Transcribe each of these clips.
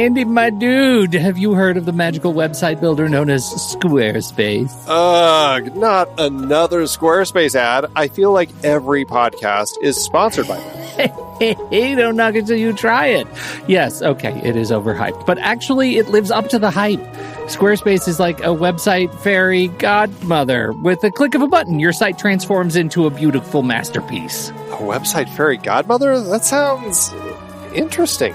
Andy, my dude, have you heard of the magical website builder known as Squarespace? Ugh, not another Squarespace ad. I feel like every podcast is sponsored by them. Hey, don't knock it till you try it. Yes, okay, it is overhyped, but actually it lives up to the hype. Squarespace is like a website fairy godmother. With a click of a button, your site transforms into a beautiful masterpiece. A website fairy godmother? That sounds interesting.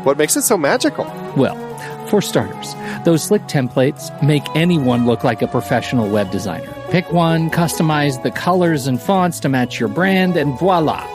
What makes it so magical? Well, for starters, those slick templates make anyone look like a professional web designer. Pick one, customize the colors and fonts to match your brand, and voila.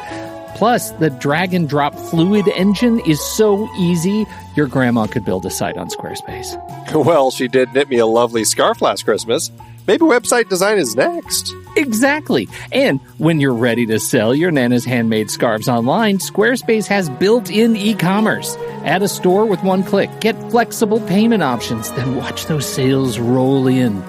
Plus, the drag-and-drop Fluid engine is so easy, your grandma could build a site on Squarespace. Well, she did knit me a lovely scarf last Christmas. Maybe website design is next. Exactly. And when you're ready to sell your Nana's handmade scarves online, Squarespace has built-in e-commerce. Add a store with one click. Get flexible payment options. Then watch those sales roll in.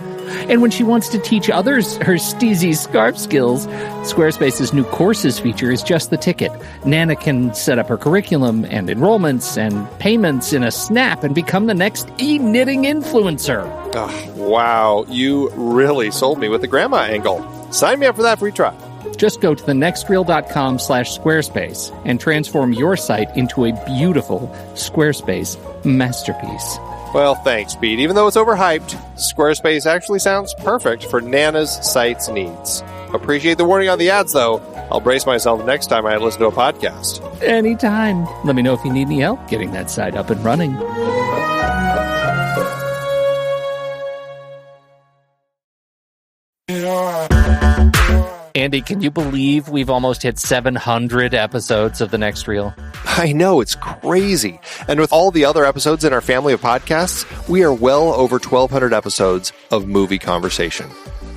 And when she wants to teach others her steezy scarf skills, Squarespace's new courses feature is just the ticket. Nana can set up her curriculum and enrollments and payments in a snap and become the next e-knitting influencer. Oh, wow, you really sold me with the grandma angle. Sign me up for that free trial. Just go to thenextreel.com/Squarespace and transform your site into a beautiful Squarespace masterpiece. Well, thanks, Pete. Even though it's overhyped, Squarespace actually sounds perfect for Nana's site's needs. Appreciate the warning on the ads, though. I'll brace myself next time I listen to a podcast. Anytime. Let me know if you need any help getting that site up and running. Andy, can you believe we've almost hit 700 episodes of The Next Reel? I know, it's crazy. And with all the other episodes in our family of podcasts, we are well over 1,200 episodes of movie conversation.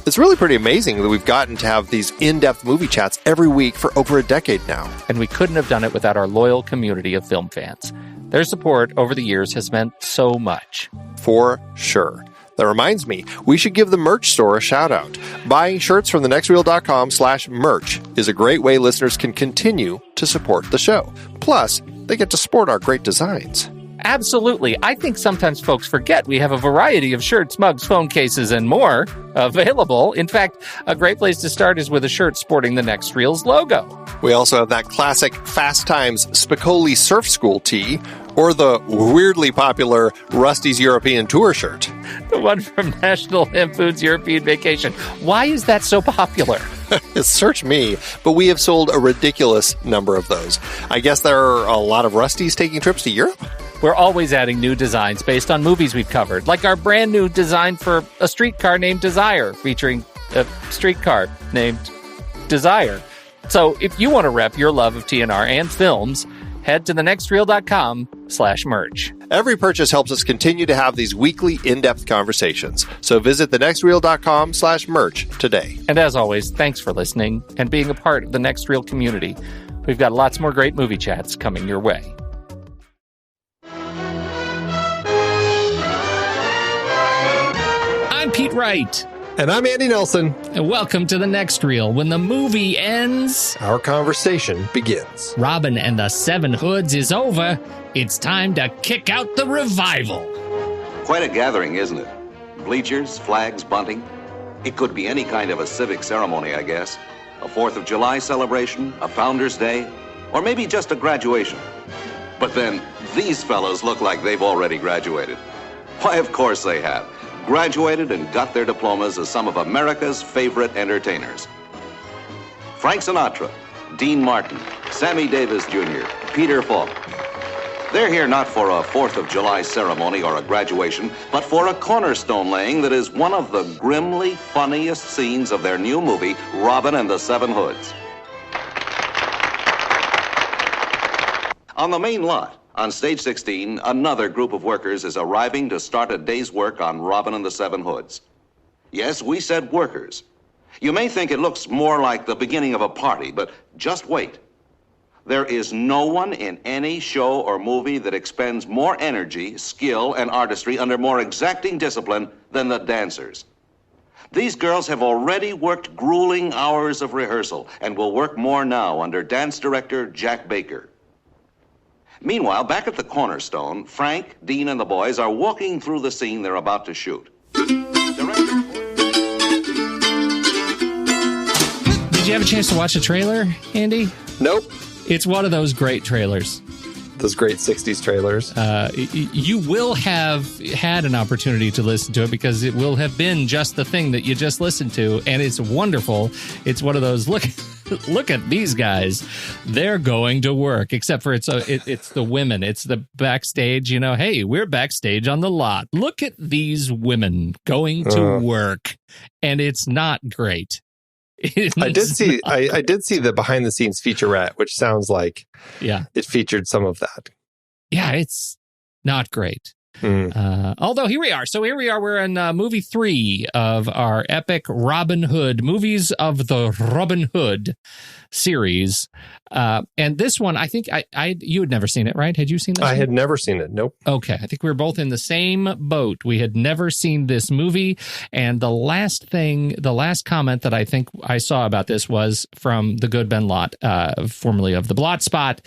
It's really pretty amazing that we've gotten to have these in-depth movie chats every week for over a decade now. And we couldn't have done it without our loyal community of film fans. Their support over the years has meant so much. For sure. That reminds me, we should give the merch store a shout out. Buying shirts from thenextreel.com/merch is a great way listeners can continue to support the show. Plus, they get to sport our great designs. Absolutely. I think sometimes folks forget we have a variety of shirts, mugs, phone cases, and more available. In fact, a great place to start is with a shirt sporting the Next Reel's logo. We also have that classic Fast Times Spicoli Surf School tee, or the weirdly popular Rusty's European Tour shirt. The one from National Lampoon's European Vacation. Why is that so popular? Search me, but we have sold a ridiculous number of those. I guess there are a lot of Rustys taking trips to Europe? We're always adding new designs based on movies we've covered, like our brand new design for a streetcar named Desire, featuring a streetcar named Desire. So if you want to rep your love of TNR and films, head to thenextreel.com/merch. Every purchase helps us continue to have these weekly in-depth conversations. So visit thenextreel.com/merch today. And as always, thanks for listening and being a part of the Next Reel community. We've got lots more great movie chats coming your way. I'm Pete Wright. And I'm Andy Nelson. And welcome to The Next Reel. When the movie ends, our conversation begins. Robin and the Seven Hoods is over. It's time to kick out the revival. Quite a gathering, isn't it? Bleachers, flags, bunting. It could be any kind of a civic ceremony, I guess. A 4th of July celebration, a Founder's Day, or maybe just a graduation. But then, these fellows look like they've already graduated. Why, of course they have. Graduated and got their diplomas as some of America's favorite entertainers. Frank Sinatra, Dean Martin, Sammy Davis Jr., Peter Falk. They're here not for a 4th of July ceremony or a graduation, but for a cornerstone laying that is one of the grimly funniest scenes of their new movie, Robin and the Seven Hoods. On the main lot, on stage 16, another group of workers is arriving to start a day's work on Robin and the Seven Hoods. Yes, we said workers. You may think it looks more like the beginning of a party, but just wait. There is no one in any show or movie that expends more energy, skill, and artistry under more exacting discipline than the dancers. These girls have already worked grueling hours of rehearsal and will work more now under dance director Jack Baker. Meanwhile, back at the Cornerstone, Frank, Dean, and the boys are walking through the scene they're about to shoot. Did you have a chance to watch the trailer, Andy? Nope. It's one of those great trailers. Those great 60s trailers. You will have had an opportunity to listen to it because it will have been just the thing that you just listened to, and it's wonderful. It's one of those, look at these guys. They're going to work, except for it's the women. It's the backstage, hey, we're backstage on the lot. Look at these women going to work, and it's not great. I did see the behind the scenes featurette, which sounds like it featured some of that. Yeah, it's not great. Although here we are. So here we are. We're in movie 3 of our epic Robin Hood movies of the Robin Hood series. And this one, I think you had never seen it, right? Had you seen this? I had never seen it. Nope. Okay. I think we were both in the same boat. We had never seen this movie. And the last comment that I think I saw about this was from the good Ben Lott, formerly of the Blot Spot,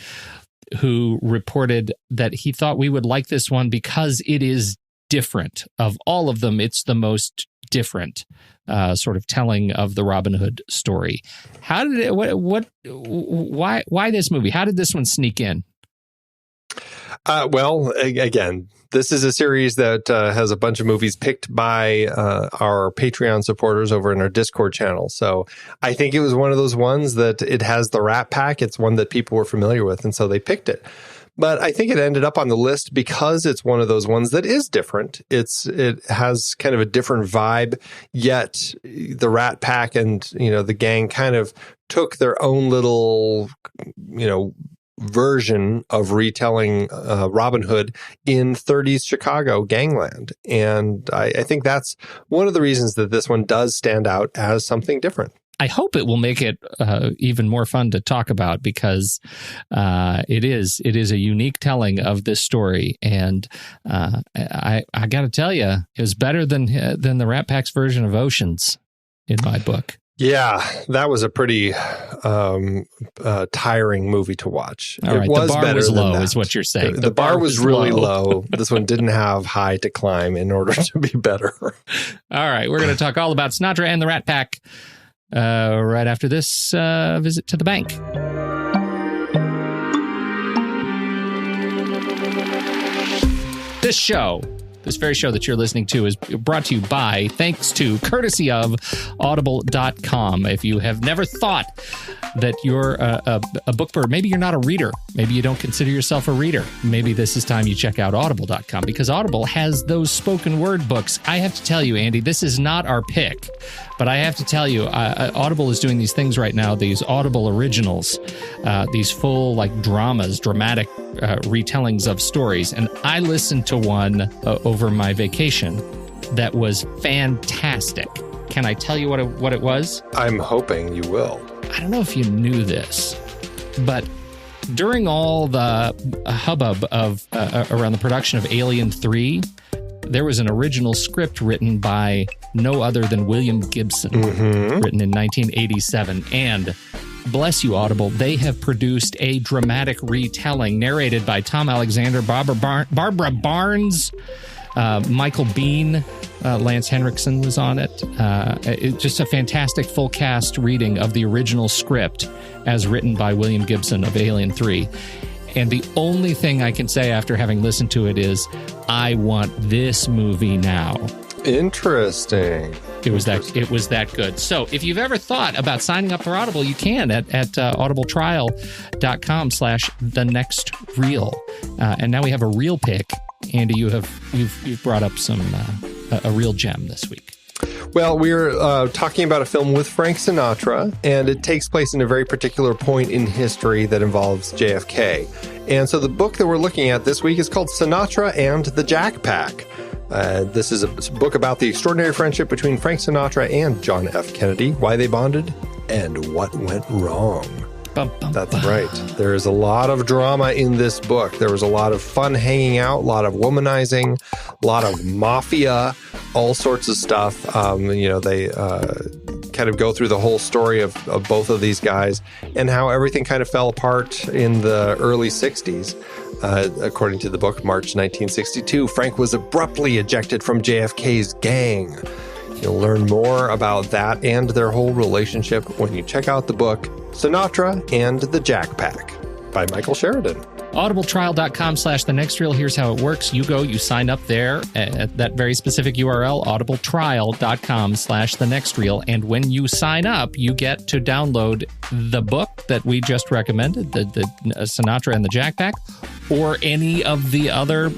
who reported that he thought we would like this one because it is different. Of all of them, it's the most different sort of telling of the Robin Hood story. How did it? Why this movie? How did this one sneak in? Well, again, this is a series that has a bunch of movies picked by our Patreon supporters over in our Discord channel. So I think it was one of those ones that it has the Rat Pack. It's one that people were familiar with, and so they picked it. But I think it ended up on the list because it's one of those ones that is different. It has kind of a different vibe, yet the Rat Pack and, the gang kind of took their own little, version of retelling Robin Hood in 30s Chicago gangland. And I think that's one of the reasons that this one does stand out as something different. I hope it will make it even more fun to talk about because it is a unique telling of this story. And I got to tell you, it was better than the Rat Pack's version of Oceans in my book. Yeah, that was a pretty tiring movie to watch. All right, the bar was low, is what you're saying. The bar was really low. This one didn't have high to climb in order to be better. All right, we're going to talk all about Sinatra and the Rat Pack right after this visit to the bank. This very show that you're listening to is brought to you by, courtesy of Audible.com. If you have never thought that you're a book bird, maybe you're not a reader, maybe you don't consider yourself a reader, maybe this is time you check out Audible.com because Audible has those spoken word books. I have to tell you, Andy, this is not our pick, but I have to tell you, Audible is doing these things right now, these Audible originals, these full dramatic retellings of stories. And I listened to one over my vacation that was fantastic. Can I tell you what it was? I'm hoping you will. I don't know if you knew this, but during all the hubbub of around the production of Alien 3, there was an original script written by no other than William Gibson, written in 1987. And bless you, Audible, they have produced a dramatic retelling narrated by Tom Alexander, Barbara Barnes, Michael Biehn, Lance Henriksen was on it. It's just a fantastic full cast reading of the original script as written by William Gibson of Alien 3. And the only thing I can say after having listened to it is, I want this movie now. Interesting. It was that good. So if you've ever thought about signing up for Audible, you can at audibletrial.com/thenextreel. And now we have a real pick. Andy, you've brought up a real gem this week. Well, we're talking about a film with Frank Sinatra, and it takes place in a very particular point in history that involves JFK. And so the book that we're looking at this week is called Sinatra and the Jack Pack. This is a book about the extraordinary friendship between Frank Sinatra and John F. Kennedy, why they bonded, and what went wrong. That's right. There is a lot of drama in this book. There was a lot of fun hanging out, a lot of womanizing, a lot of mafia, all sorts of stuff. They kind of go through the whole story of both of these guys and how everything kind of fell apart in the early 60s. According to the book, March 1962, Frank was abruptly ejected from JFK's gang. You'll learn more about that and their whole relationship when you check out the book Sinatra and the Jack Pack by Michael Sheridan. audibletrial.com/thenextreel. Here's how it works. You go, you sign up there at that very specific URL, audibletrial.com/thenextreel. And when you sign up, you get to download the book that we just recommended, the Sinatra and the Jack Pack, or any of the other,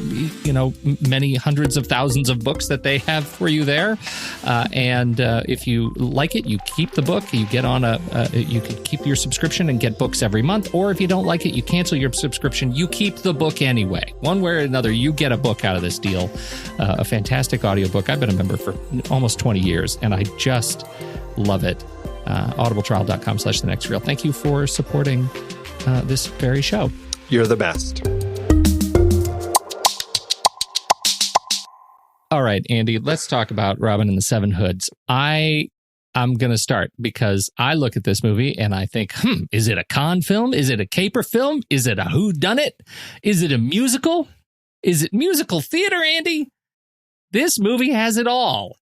many hundreds of thousands of books that they have for you there. And if you like it, you keep the book. You get on you can keep your subscription and get books every month. Or if you don't like it, you cancel your subscription. You keep the book anyway. One way or another, you get a book out of this deal. A fantastic audiobook. I've been a member for almost 20 years, and I just love it. audibletrial.com/thenextreel. Thank you for supporting this very show. You're the best. All right, Andy, let's talk about Robin and the Seven Hoods. I'm going to start because I look at this movie and I think, is it a con film? Is it a caper film? Is it a whodunit? Is it a musical? Is it musical theater, Andy? This movie has it all.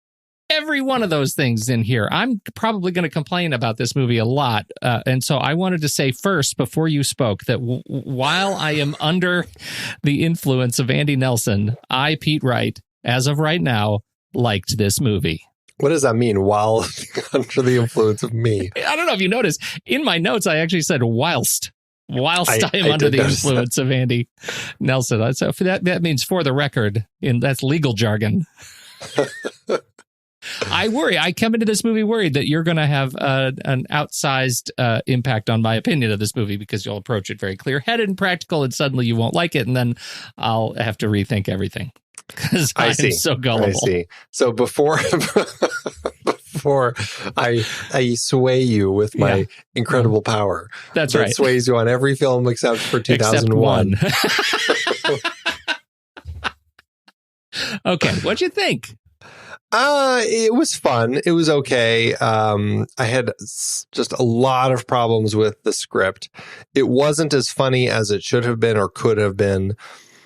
Every one of those things in here. I'm probably going to complain about this movie a lot. And so I wanted to say first, before you spoke, that while I am under the influence of Andy Nelson, I, Pete Wright, as of right now, liked this movie. What does that mean, while under the influence of me? I don't know if you noticed. In my notes, I actually said whilst I am under the influence of Andy Nelson. So for that means for the record, that's legal jargon. I worry. I come into this movie worried that you're going to have an outsized impact on my opinion of this movie because you'll approach it very clear-headed and practical, and suddenly you won't like it, and then I'll have to rethink everything. Because I'm so gullible. I see. So before I sway you with my incredible power, that's right. Sways you on every film except for 2001. Okay, what'd you think? It was fun. It was okay. I had just a lot of problems with the script. It wasn't as funny as it should have been or could have been.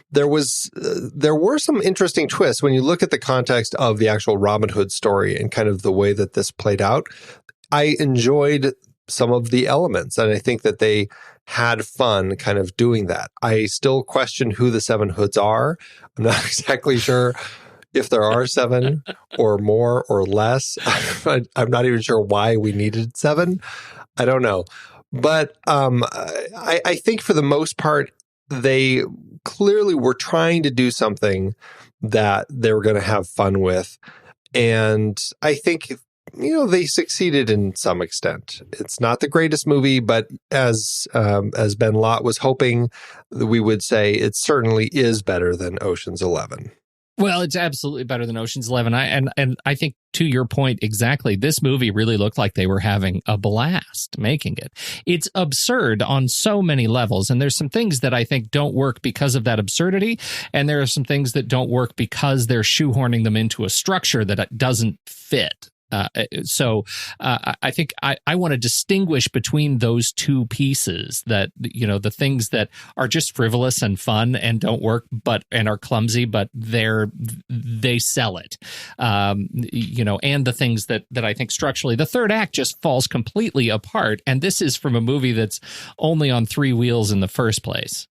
There were some interesting twists when you look at the context of the actual Robin Hood story and kind of the way that this played out. I enjoyed some of the elements, and I think that they had fun kind of doing that. I still question who the Seven Hoods are. I'm not exactly sure if there are seven or more or less. I'm not even sure why we needed seven. I don't know. But I think for the most part, they clearly were trying to do something that they were going to have fun with. And I think, they succeeded in some extent. It's not the greatest movie, but as Ben Lott was hoping, we would say it certainly is better than Ocean's 11. Well, it's absolutely better than Ocean's 11. And I think, to your point exactly, this movie really looked like they were having a blast making it. It's absurd on so many levels, and there's some things that I think don't work because of that absurdity, and there are some things that don't work because they're shoehorning them into a structure that doesn't fit. So I think I want to distinguish between those two pieces, that, the things that are just frivolous and fun and don't work, and are clumsy, but they sell it, and the things that I think structurally, the third act just falls completely apart. And this is from a movie that's only on three wheels in the first place.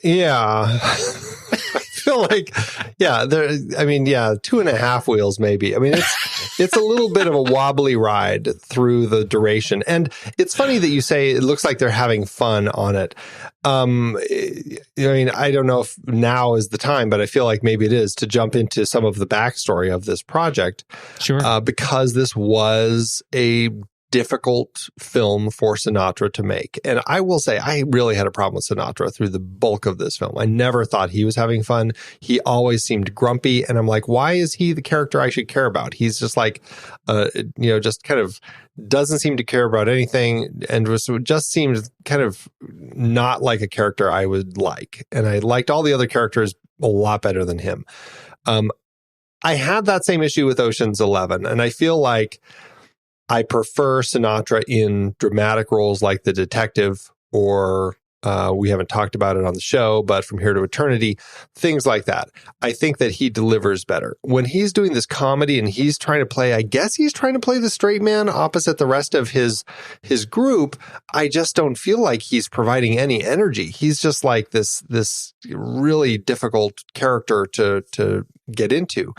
Yeah. I feel like, 2.5 wheels maybe. I mean, it's a little bit of a wobbly ride through the duration. And it's funny that you say it looks like they're having fun on it. I don't know if now is the time, but I feel like maybe it is to jump into some of the backstory of this project. Sure. Because this was a difficult film for Sinatra to make. And I will say, I really had a problem with Sinatra through the bulk of this film. I never thought he was having fun. He always seemed grumpy. And I'm like, why is he the character I should care about? He's just like, just kind of doesn't seem to care about anything, and just seemed kind of not like a character I would like. And I liked all the other characters a lot better than him. I had that same issue with Ocean's 11, and I feel like I prefer Sinatra in dramatic roles like the detective or We haven't talked about it on the show, but From Here to Eternity, things like that. I think that he delivers better. When he's doing this comedy and he's trying to play, I guess he's trying to play the straight man opposite the rest of his group, I just don't feel like he's providing any energy. He's just like this really difficult character to get into.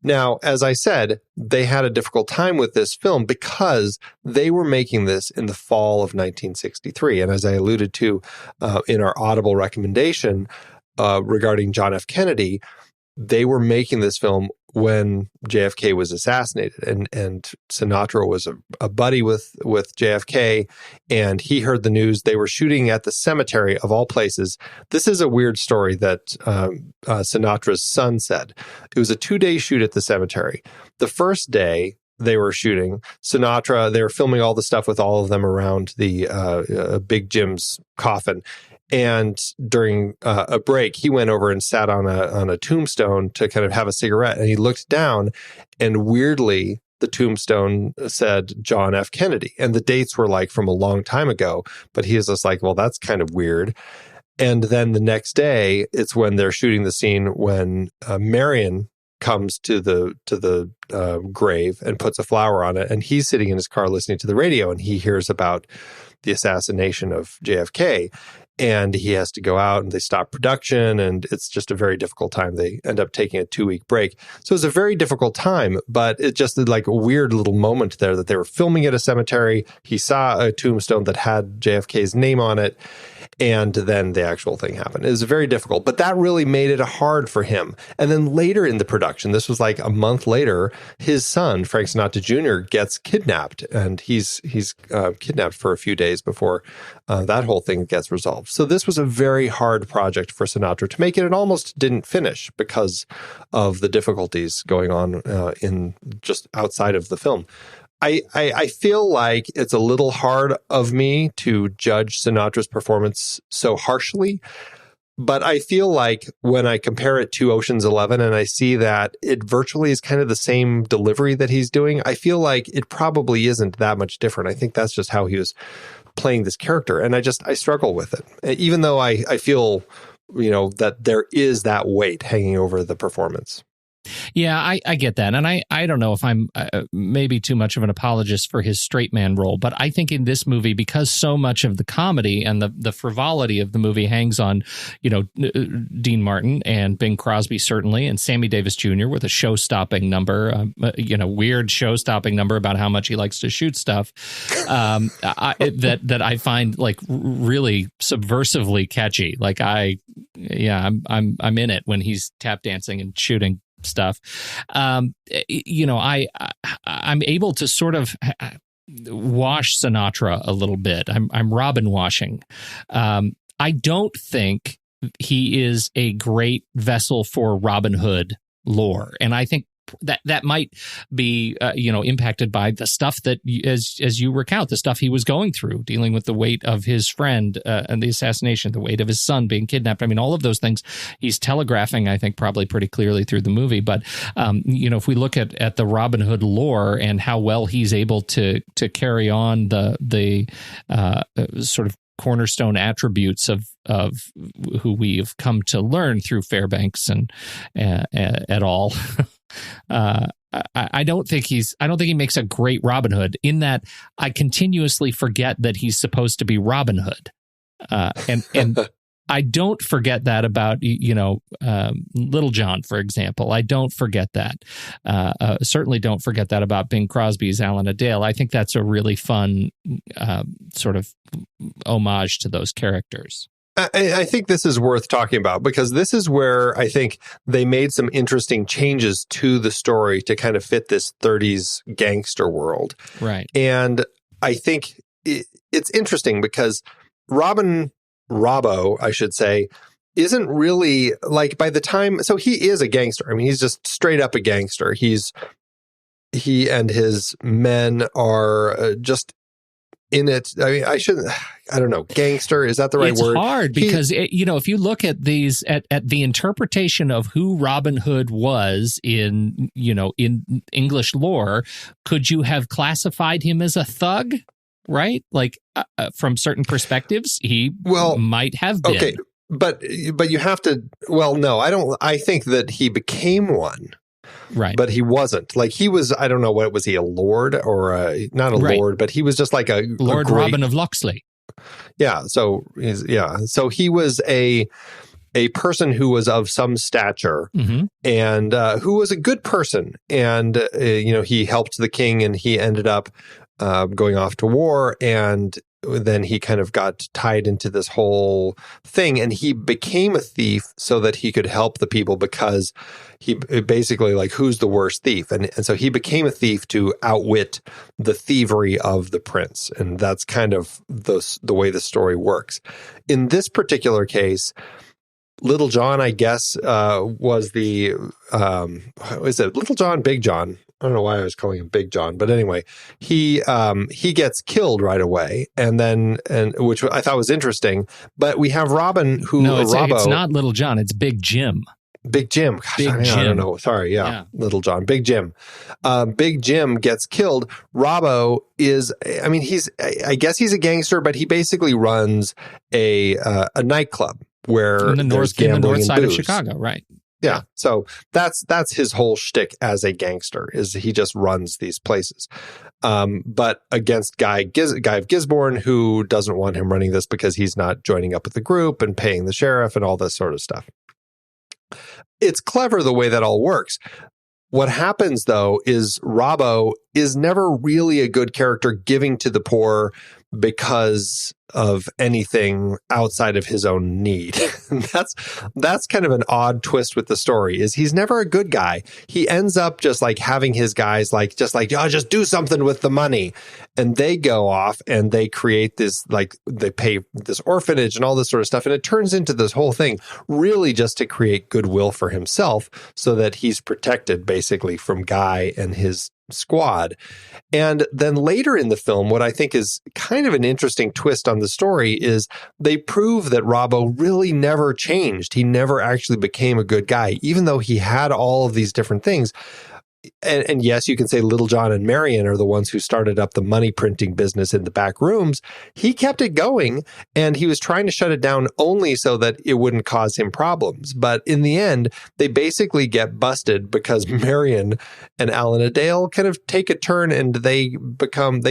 Now, as I said, they had a difficult time with this film because they were making this in the fall of 1963. And as I alluded to in our Audible recommendation regarding John F. Kennedy, they were making this film when JFK was assassinated, and Sinatra was a buddy with JFK, and he heard the news. They were shooting at the cemetery of all places. This is a weird story that Sinatra's son said. It was a 2-day shoot at the cemetery. The first day they were shooting, Sinatra, they were filming all the stuff with all of them around the Big Jim's coffin. And during a break, he went over and sat on a tombstone to kind of have a cigarette. And he looked down, and weirdly, the tombstone said John F. Kennedy. And the dates were like from a long time ago. But he was just like, well, that's kind of weird. And then the next day, it's when they're shooting the scene when Marion comes to the grave and puts a flower on it. And he's sitting in his car listening to the radio, and he hears about the assassination of JFK. And he has to go out, and they stop production, and it's just a very difficult time. They end up taking a 2-week break. So it's a very difficult time, but it just did like a weird little moment there that they were filming at a cemetery. He saw a tombstone that had JFK's name on it, and then the actual thing happened. It was very difficult, but that really made it hard for him. And then later in the production, this was like a month later, his son, Frank Sinatra Jr., gets kidnapped, and he's kidnapped for a few days before that whole thing gets resolved. So this was a very hard project for Sinatra to make, and it almost didn't finish because of the difficulties going on in just outside of the film. I feel like it's a little hard of me to judge Sinatra's performance so harshly, but I feel like when I compare it to Ocean's 11 and I see that it virtually is kind of the same delivery that he's doing, I feel like it probably isn't that much different. I think that's just how he was playing this character, and I struggle with it, even though I feel, that there is that weight hanging over the performance. Yeah, I get that. And I don't know if I'm maybe too much of an apologist for his straight man role, but I think in this movie, because so much of the comedy and the frivolity of the movie hangs on, Dean Martin and Bing Crosby, certainly, and Sammy Davis Jr. with a show-stopping number, weird show-stopping number about how much he likes to shoot stuff, that I find like really subversively catchy. Like I'm in it when he's tap dancing and shooting stuff. I'm able to sort of wash Sinatra a little bit. I'm Robin washing. I don't think he is a great vessel for Robin Hood lore, and I think that might be impacted by the stuff that, as you recount, the stuff he was going through, dealing with the weight of his friend and the assassination, the weight of his son being kidnapped. I mean, all of those things he's telegraphing, I think, probably pretty clearly through the movie. But if we look at the Robin Hood lore and how well he's able to carry on the sort of cornerstone attributes of who we've come to learn through Fairbanks and et al. I don't think he makes a great Robin Hood, in that I continuously forget that he's supposed to be Robin Hood, and I don't forget that about Little John, for example. I don't forget that. Certainly don't forget that about Bing Crosby's Alan Adale. I think that's a really fun sort of homage to those characters. I think this is worth talking about, because this is where I think they made some interesting changes to the story to kind of fit this 30s gangster world. Right. And I think it's interesting because Robbo, I should say, isn't really like, by the time, so he is a gangster. I mean, he's just straight up a gangster. He and his men are just in it. I mean, I don't know. Gangster, is that the right word? It's hard because, if you look at these, at the interpretation of who Robin Hood was in English lore, could you have classified him as a thug? right? Like from certain perspectives, he might have been. Okay, but you have to. Well, no, I don't. I think that he became one. Right. But he wasn't. Like, he was, I don't know, what was he, a lord or not a lord, but he was just like a Lord Robin of Locksley. Yeah. So he was a person who was of some stature and who was a good person. And, he helped the king and he ended up going off to war, and then he kind of got tied into this whole thing, and he became a thief so that he could help the people, because he basically, like, who's the worst thief? And so he became a thief to outwit the thievery of the prince. And that's kind of the way the story works. In this particular case, Little John, I guess, was the, is it Little John, Big John? I don't know why I was calling him Big John, but anyway, he gets killed right away, and which I thought was interesting. But we have Robin, who it's not Little John, it's Big Jim. Big Jim. Gosh, I don't know. Sorry, yeah, Little John, Big Jim. Big Jim gets killed. Robbo is, I guess he's a gangster, but he basically runs a nightclub where in the north side of Chicago, right? Yeah. So that's his whole shtick as a gangster, is he just runs these places. But against Guy of Gisborne, who doesn't want him running this because he's not joining up with the group and paying the sheriff and all this sort of stuff. It's clever the way that all works. What happens, though, is Robbo is never really a good character giving to the poor because of anything outside of his own need. That's kind of an odd twist with the story, is he's never a good guy. He ends up just like having his guys just do something with the money. And they go off and they create this, like, they pay this orphanage and all this sort of stuff. And it turns into this whole thing really just to create goodwill for himself, so that he's protected basically from Guy and his squad. And then later in the film, what I think is kind of an interesting twist on the story is they prove that Robbo really never changed. He never actually became a good guy, even though he had all of these different things. And yes, you can say Little John and Marion are the ones who started up the money printing business in the back rooms. He kept it going, and he was trying to shut it down only so that it wouldn't cause him problems. But in the end, they basically get busted because Marion and Alan Adale kind of take a turn, and they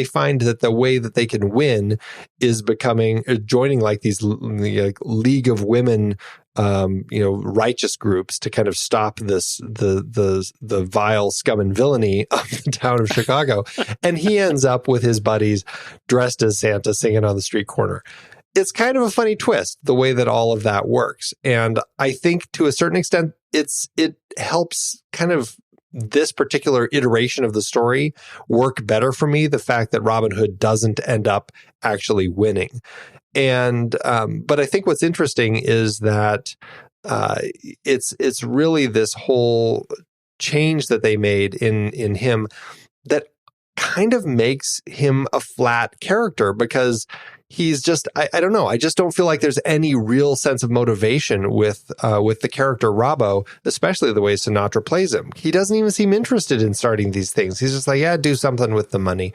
find that the way that they can win is joining like these League of Women righteous groups to kind of stop the vile scum and villainy of the town of Chicago. And he ends up with his buddies dressed as Santa singing on the street corner. It's kind of a funny twist, the way that all of that works. And I think to a certain extent, it helps kind of this particular iteration of the story work better for me, the fact that Robin Hood doesn't end up actually winning. And but I think what's interesting is that it's really this whole change that they made in him that kind of makes him a flat character, because he's just, I don't know, I just don't feel like there's any real sense of motivation with the character Robbo, especially the way Sinatra plays him. He doesn't even seem interested in starting these things. He's just like, yeah, do something with the money.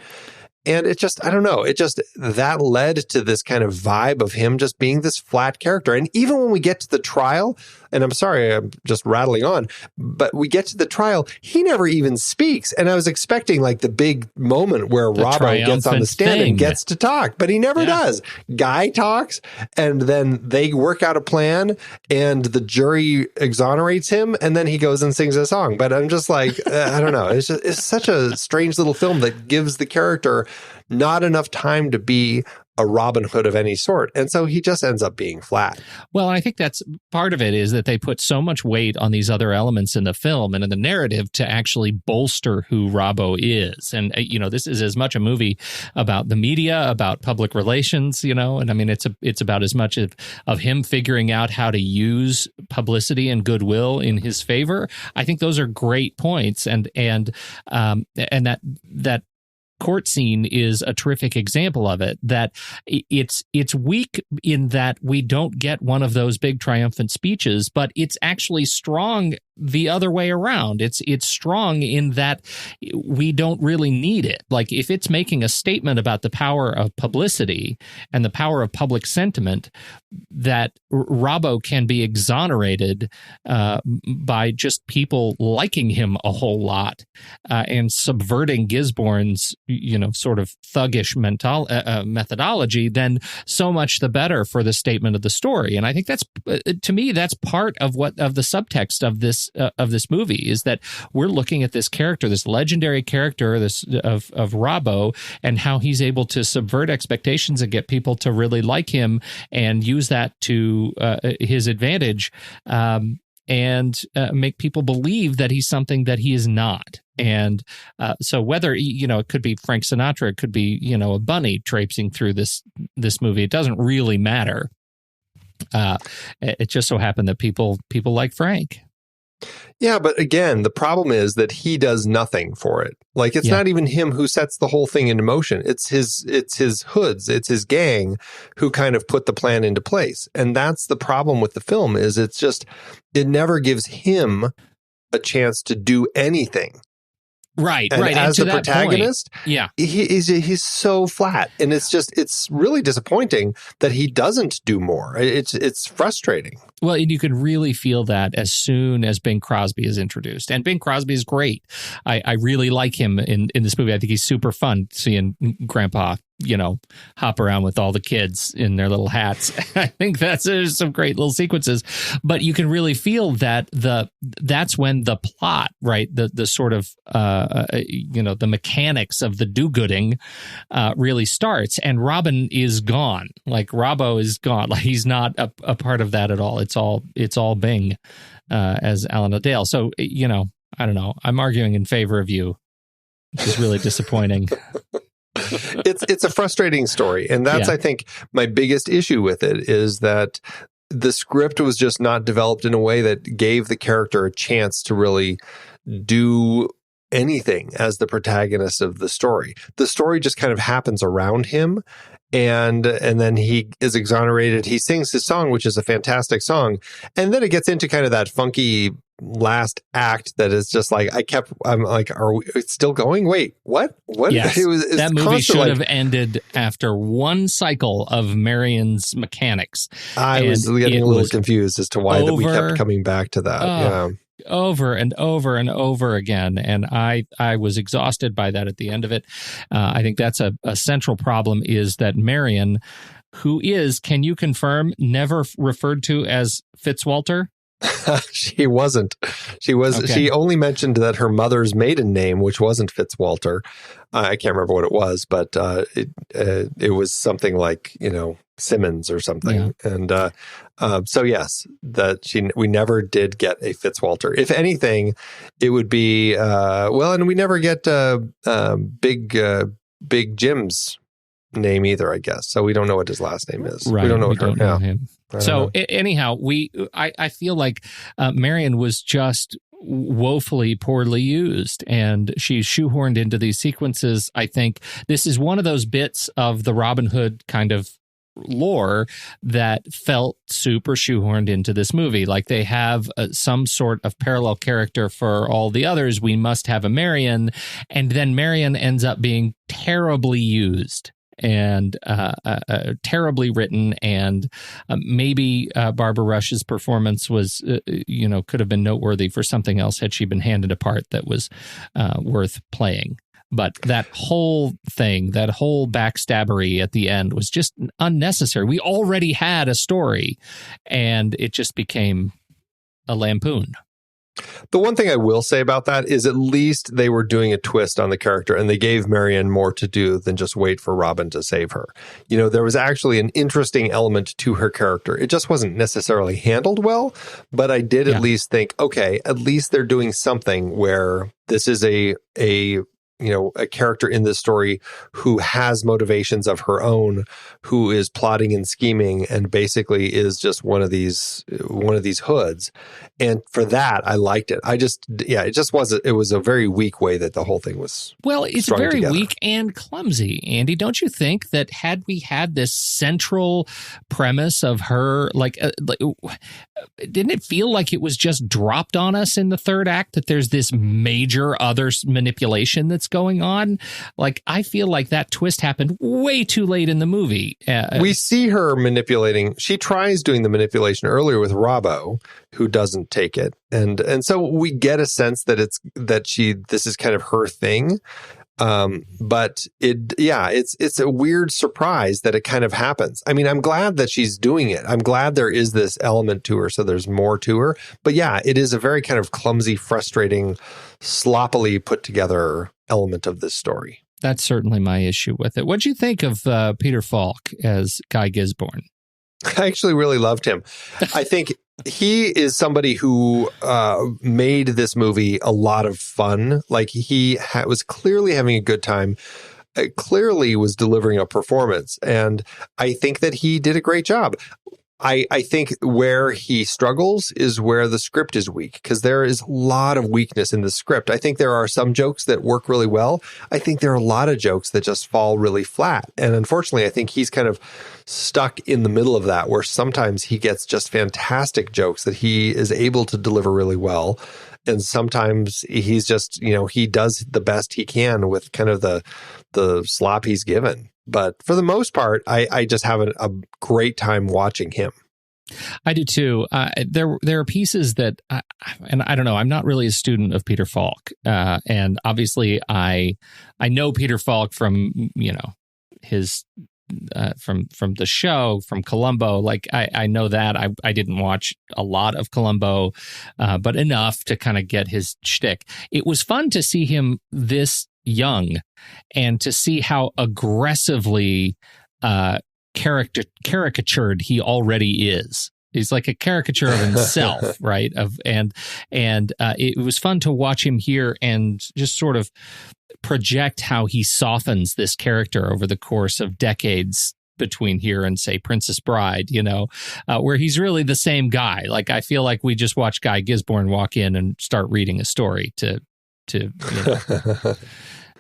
And it just, I don't know, that led to this kind of vibe of him just being this flat character. And even when we get to the trial, and I'm sorry, I'm just rattling on, but we get to the trial, he never even speaks. And I was expecting like the big moment where Robbo gets on the stand and gets to talk, but he never does. Guy talks, and then they work out a plan, and the jury exonerates him, and then he goes and sings a song. But I'm just like, I don't know. It's such a strange little film that gives the character not enough time to be a Robin Hood of any sort. And so he just ends up being flat. Well, I think that's part of it, is that they put so much weight on these other elements in the film and in the narrative to actually bolster who Robbo is. And, this is as much a movie about the media, about public relations, and I mean, it's about as much of him figuring out how to use publicity and goodwill in his favor. I think those are great points. And that court scene is a terrific example of it, that it's weak in that we don't get one of those big triumphant speeches, but it's actually strong the other way around. It's strong in that we don't really need it. Like, if it's making a statement about the power of publicity and the power of public sentiment, that Robbo can be exonerated by just people liking him a whole lot and subverting Gisborne's, sort of thuggish methodology, then so much the better for the statement of the story. And I think that's, to me, that's part of the subtext of this movie, is that we're looking at this character, this legendary character, of Robbo, and how he's able to subvert expectations and get people to really like him and use that to his advantage, and make people believe that he's something that he is not. And so whether, it could be Frank Sinatra, it could be, a bunny traipsing through this movie, it doesn't really matter. It just so happened that people like Frank. Yeah, but again, the problem is that he does nothing for it. Like, it's not even him who sets the whole thing into motion. It's his hoods, it's his gang who kind of put the plan into place. And that's the problem with the film, is it never gives him a chance to do anything. Right, and right. As the protagonist, he's so flat, and it's really disappointing that he doesn't do more. It's frustrating. Well, and you could really feel that as soon as Bing Crosby is introduced, and Bing Crosby is great. I really like him in this movie. I think he's super fun seeing Grandpa, hop around with all the kids in their little hats. I think there's some great little sequences, but you can really feel that that's when the plot, right, the sort of the mechanics of the do-gooding really starts, and Robin is gone. Like, Robbo is gone. Like, he's not a part of that at all. It's all Bing as Alan O'Dale. So I don't know. I'm arguing in favor of you, which is really disappointing. It's a frustrating story, and that's I think my biggest issue with it, is that the script was just not developed in a way that gave the character a chance to really do anything as the protagonist of the story. The story just kind of happens around him, and then he is exonerated. He sings his song, which is a fantastic song, and then it gets into kind of that funky last act that is just like, I'm like, are we still going? Wait, what? Yes. That movie should have ended after one cycle of Marion's mechanics. I was getting a little confused as to why that we kept coming back to that. Over and over and over again. And I was exhausted by that at the end of it. I think that's a central problem, is that Marion, who is, can you confirm, never referred to as Fitzwalter? She wasn't. She was. Okay. She only mentioned that her mother's maiden name, which wasn't Fitzwalter. I can't remember what it was, but it was something like Simmons or something. Yeah. And so yes, we never did get a Fitzwalter. If anything, it would be and we never get Big Jim's name either, I guess. So we don't know what his last name is. Right. We don't know him. So anyhow, I feel like Marion was just woefully poorly used, and she's shoehorned into these sequences. I think this is one of those bits of the Robin Hood kind of lore that felt super shoehorned into this movie. Like, they have some sort of parallel character for all the others. We must have a Marion, and then Marion ends up being terribly used and terribly written, and maybe Barbara Rush's performance was, could have been noteworthy for something else had she been handed a part that was worth playing. But that whole thing, that whole backstabbery at the end was just unnecessary. We already had a story, and it just became a lampoon. The one thing I will say about that is at least they were doing a twist on the character, and they gave Marion more to do than just wait for Robin to save her. There was actually an interesting element to her character. It just wasn't necessarily handled well, but I did at least think, okay, at least they're doing something where this is a a character in this story who has motivations of her own, who is plotting and scheming, and basically is just one of these hoods. And for that, I liked it. It was a very weak way that the whole thing was. Well, it's strung very together. weak and clumsy, Andy. Don't you think that had we had this central premise of her, didn't it feel like it was just dropped on us in the third act, that there's this major other manipulation that's going on? Like, I feel like that twist happened way too late in the movie. We see her manipulating. She tries doing the manipulation earlier with Robbo, who doesn't take it. And so we get a sense that this is kind of her thing. But it's a weird surprise that it kind of happens. I mean, I'm glad that she's doing it. I'm glad there is this element to her, so there's more to her. But yeah, it is a very kind of clumsy, frustrating, sloppily put together element of this story. That's certainly my issue with it. What'd you think of Peter Falk as Guy Gisborne? I actually really loved him. I think he is somebody who made this movie a lot of fun. Like, he was clearly having a good time, clearly was delivering a performance. And I think that he did a great job. I think where he struggles is where the script is weak, because there is a lot of weakness in the script. I think there are some jokes that work really well. I think there are a lot of jokes that just fall really flat. And unfortunately, I think he's kind of stuck in the middle of that, where sometimes he gets just fantastic jokes that he is able to deliver really well. And sometimes he's just, he does the best he can with kind of the slop he's given. But for the most part, I just have a great time watching him. I do too. There are pieces that, and I don't know, I'm not really a student of Peter Falk. And obviously I know Peter Falk from, his, from the show, from Columbo. Like, I know that. I didn't watch a lot of Columbo, but enough to kind of get his shtick. It was fun to see him this young and to see how aggressively caricatured he already is. He's like a caricature of himself, right? And it was fun to watch him here and just sort of project how he softens this character over the course of decades between here and, say, Princess Bride, where he's really the same guy. Like, I feel like we just watched Guy Gisborne walk in and start reading a story to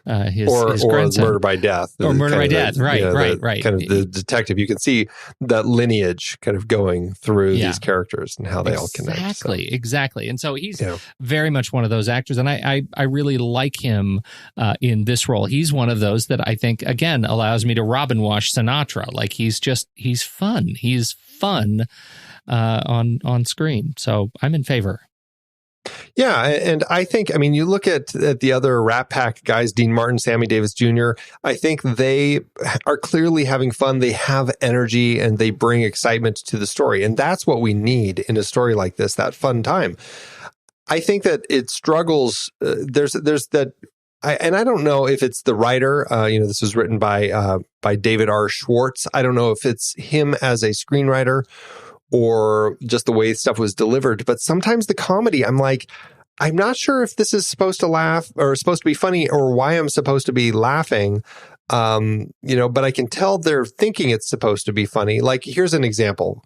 his grandson. Murder by Death. Or Murder by Death, right. Kind of the detective. You can see that lineage kind of going through these characters and how they all connect. Exactly. And so he's very much one of those actors, and I really like him in this role. He's one of those that I think, again, allows me to Robin wash Sinatra. Like, he's fun. He's fun on screen. So I'm in favor. Yeah, and I think, you look at the other Rat Pack guys, Dean Martin, Sammy Davis Jr., I think they are clearly having fun. They have energy and they bring excitement to the story. And that's what we need in a story like this, that fun time. I think that it struggles. There's that. And I don't know if it's the writer. This was written by David R. Schwartz. I don't know if it's him as a screenwriter or just the way stuff was delivered. But sometimes the comedy, I'm like, I'm not sure if this is supposed to laugh or supposed to be funny or why I'm supposed to be laughing. But I can tell they're thinking it's supposed to be funny. Like, here's an example.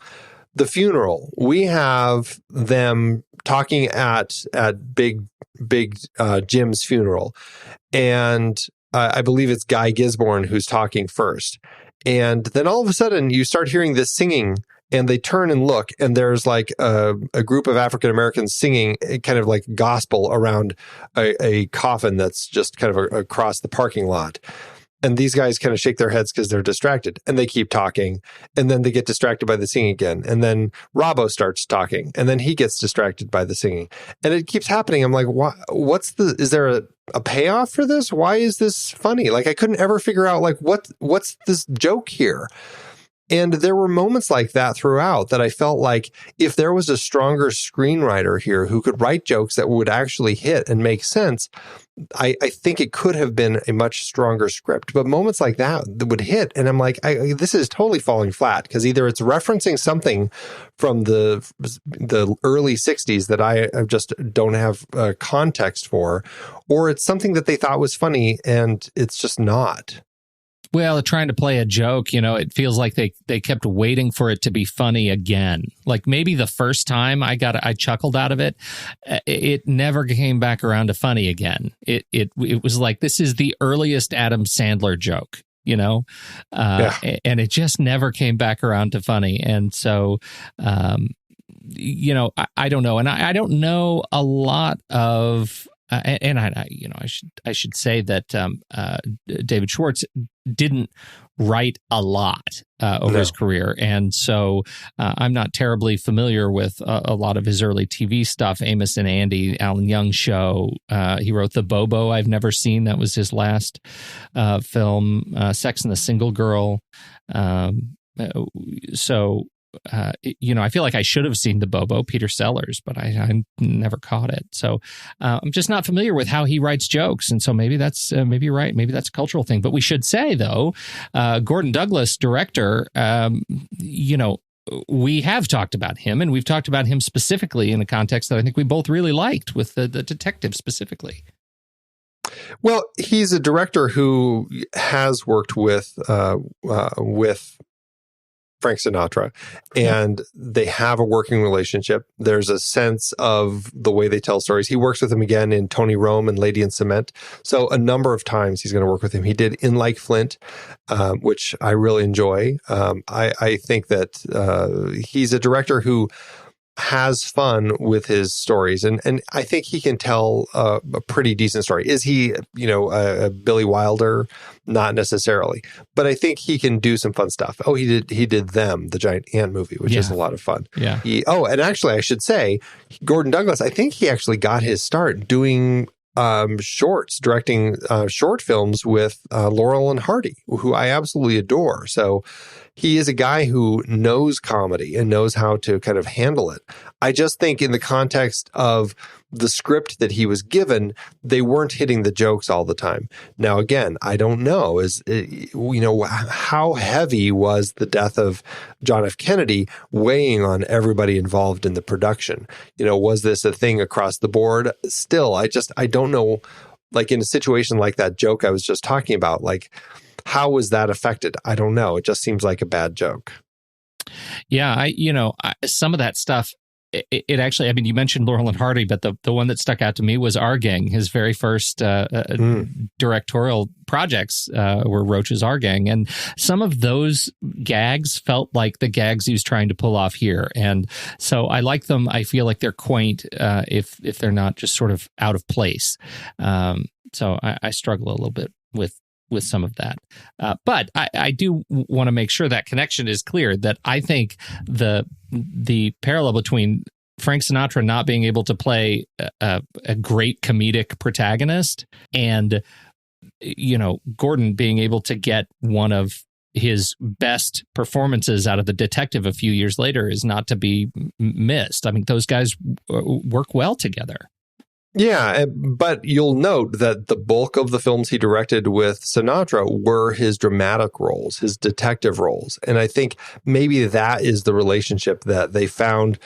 The funeral. We have them talking at Big Jim's funeral. And I believe it's Guy Gisborne who's talking first. And then all of a sudden you start hearing this singing, and they turn and look, and there's like a group of African Americans singing kind of like gospel around a coffin that's just kind of across the parking lot. And these guys kind of shake their heads because they're distracted, and they keep talking, and then they get distracted by the singing again. And then Robbo starts talking, and then he gets distracted by the singing, and it keeps happening. I'm like, is there a payoff for this? Why is this funny? Like, I couldn't ever figure out like what's this joke here? And there were moments like that throughout that I felt like if there was a stronger screenwriter here who could write jokes that would actually hit and make sense, I think it could have been a much stronger script. But moments like that would hit, and I'm like, this is totally falling flat, because either it's referencing something from the early 60s that I just don't have context for, or it's something that they thought was funny and it's just not. Well, trying to play a joke, it feels like they kept waiting for it to be funny again. Like maybe the first time I chuckled out of it, it never came back around to funny again. It was like, this is the earliest Adam Sandler joke, and it just never came back around to funny. And so, I don't know, and I don't know a lot of. I should say that David Schwartz didn't write a lot over his career, and so I'm not terribly familiar with a lot of his early TV stuff. Amos and Andy, Alan Young Show. He wrote The Bobo. I've never seen. That was his last film. Sex and the Single Girl. I feel like I should have seen The Bobo, Peter Sellers, but I never caught it. So I'm just not familiar with how he writes jokes. And so maybe that's, maybe you're right. Maybe that's a cultural thing. But we should say, though, Gordon Douglas, director, we have talked about him, and we've talked about him specifically in a context that I think we both really liked, with the detective specifically. Well, he's a director who has worked with Frank Sinatra, and they have a working relationship. There's a sense of the way they tell stories. He works with him again in Tony Rome and Lady in Cement. So a number of times he's going to work with him. He did In Like Flint, which I really enjoy. I think that he's a director who has fun with his stories, and I think he can tell a pretty decent story. Is he, a Billy Wilder? Not necessarily, but I think he can do some fun stuff. Oh, he did Them, the giant ant movie, which is a lot of fun. Yeah. And actually, I should say, Gordon Douglas, I think he actually got his start doing directing short films with Laurel and Hardy, who I absolutely adore. So he is a guy who knows comedy and knows how to kind of handle it. I just think in the context of the script that he was given, they weren't hitting the jokes all the time. Now, again, I don't know, how heavy was the death of John F. Kennedy weighing on everybody involved in the production? Was this a thing across the board? Still, I don't know, like in a situation like that joke I was just talking about, like, how was that affected? I don't know. It just seems like a bad joke. Yeah, some of that stuff, it actually, you mentioned Laurel and Hardy, but the one that stuck out to me was Our Gang. His very first directorial projects were Roach's Our Gang. And some of those gags felt like the gags he was trying to pull off here. And so I like them. I feel like they're quaint if they're not just sort of out of place. So I struggle a little bit with some of that. But I do want to make sure that connection is clear, that I think the parallel between Frank Sinatra not being able to play a great comedic protagonist and, Gordon being able to get one of his best performances out of The Detective a few years later is not to be missed. Those guys work well together. Yeah, but you'll note that the bulk of the films he directed with Sinatra were his dramatic roles, his detective roles. And I think maybe that is the relationship that they found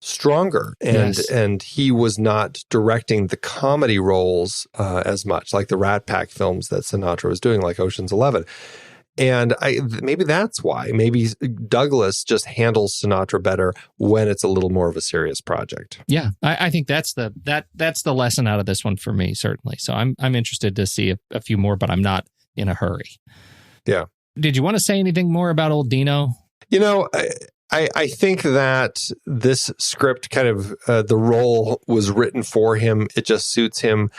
stronger. And he was not directing the comedy roles as much, like the Rat Pack films that Sinatra was doing, like Ocean's 11. And maybe that's why. Maybe Douglas just handles Sinatra better when it's a little more of a serious project. Yeah, I think that's the lesson out of this one for me, certainly. So I'm interested to see a few more, but I'm not in a hurry. Yeah. Did you want to say anything more about old Dino? I think that this script kind of, the role was written for him. It just suits him.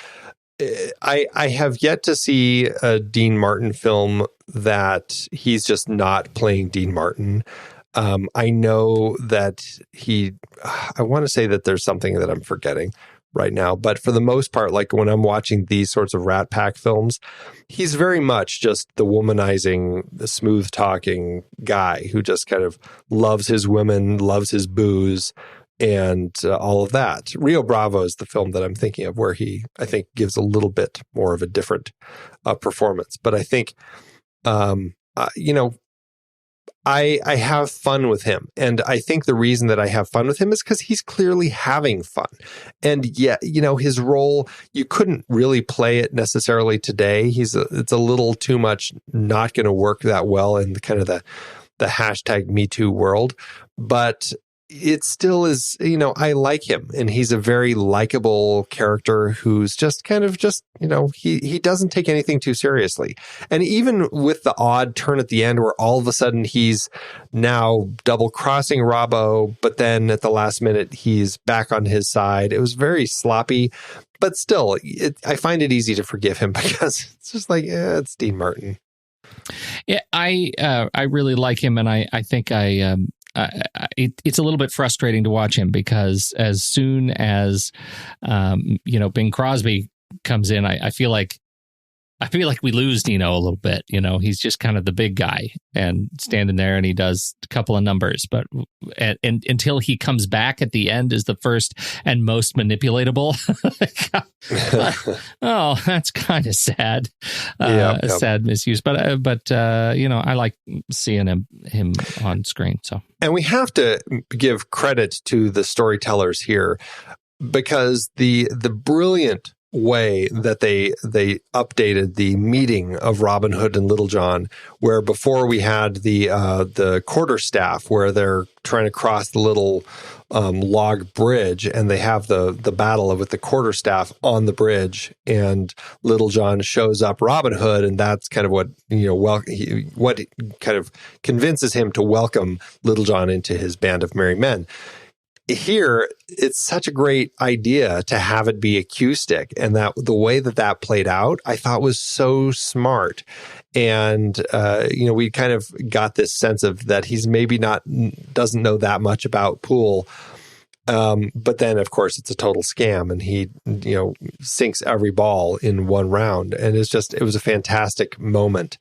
I have yet to see a Dean Martin film that he's just not playing Dean Martin. I know that I want to say that there's something that I'm forgetting. right now. But for the most part, like when I'm watching these sorts of Rat Pack films, he's very much just the womanizing, the smooth talking guy who just kind of loves his women, loves his booze, and all of that. Rio Bravo is the film that I'm thinking of where he, I think, gives a little bit more of a different performance. But I think, I have fun with him. And I think the reason that I have fun with him is because he's clearly having fun. And yet, his role, you couldn't really play it necessarily today. It's a little too much not going to work that well in the kind of the hashtag Me Too world. But it still is, I like him, and he's a very likable character who's just kind of he doesn't take anything too seriously. And even with the odd turn at the end where all of a sudden he's now double crossing Robbo, but then at the last minute he's back on his side. It was very sloppy, but still, I find it easy to forgive him because it's just like, it's Dean Martin. Yeah, I really like him, and I think it's a little bit frustrating to watch him because as soon as Bing Crosby comes in, I feel like we lose Dino a little bit. He's just kind of the big guy and standing there, and he does a couple of numbers, but and until he comes back at the end is the first and most manipulatable. Oh, that's kind of sad. Sad misuse, but I like seeing him on screen. So, and we have to give credit to the storytellers here because the brilliant way that they updated the meeting of Robin Hood and Little John, where before we had the quarterstaff where they're trying to cross the little log bridge, and they have the battle with the quarterstaff on the bridge, and Little John shows up Robin Hood, and that's kind of what what kind of convinces him to welcome Little John into his band of merry men. Here, it's such a great idea to have it be a cue stick, and that the way that played out, I thought was so smart. And we kind of got this sense of that he's maybe doesn't know that much about pool, but then of course it's a total scam, and he sinks every ball in one round, and it was a fantastic moment,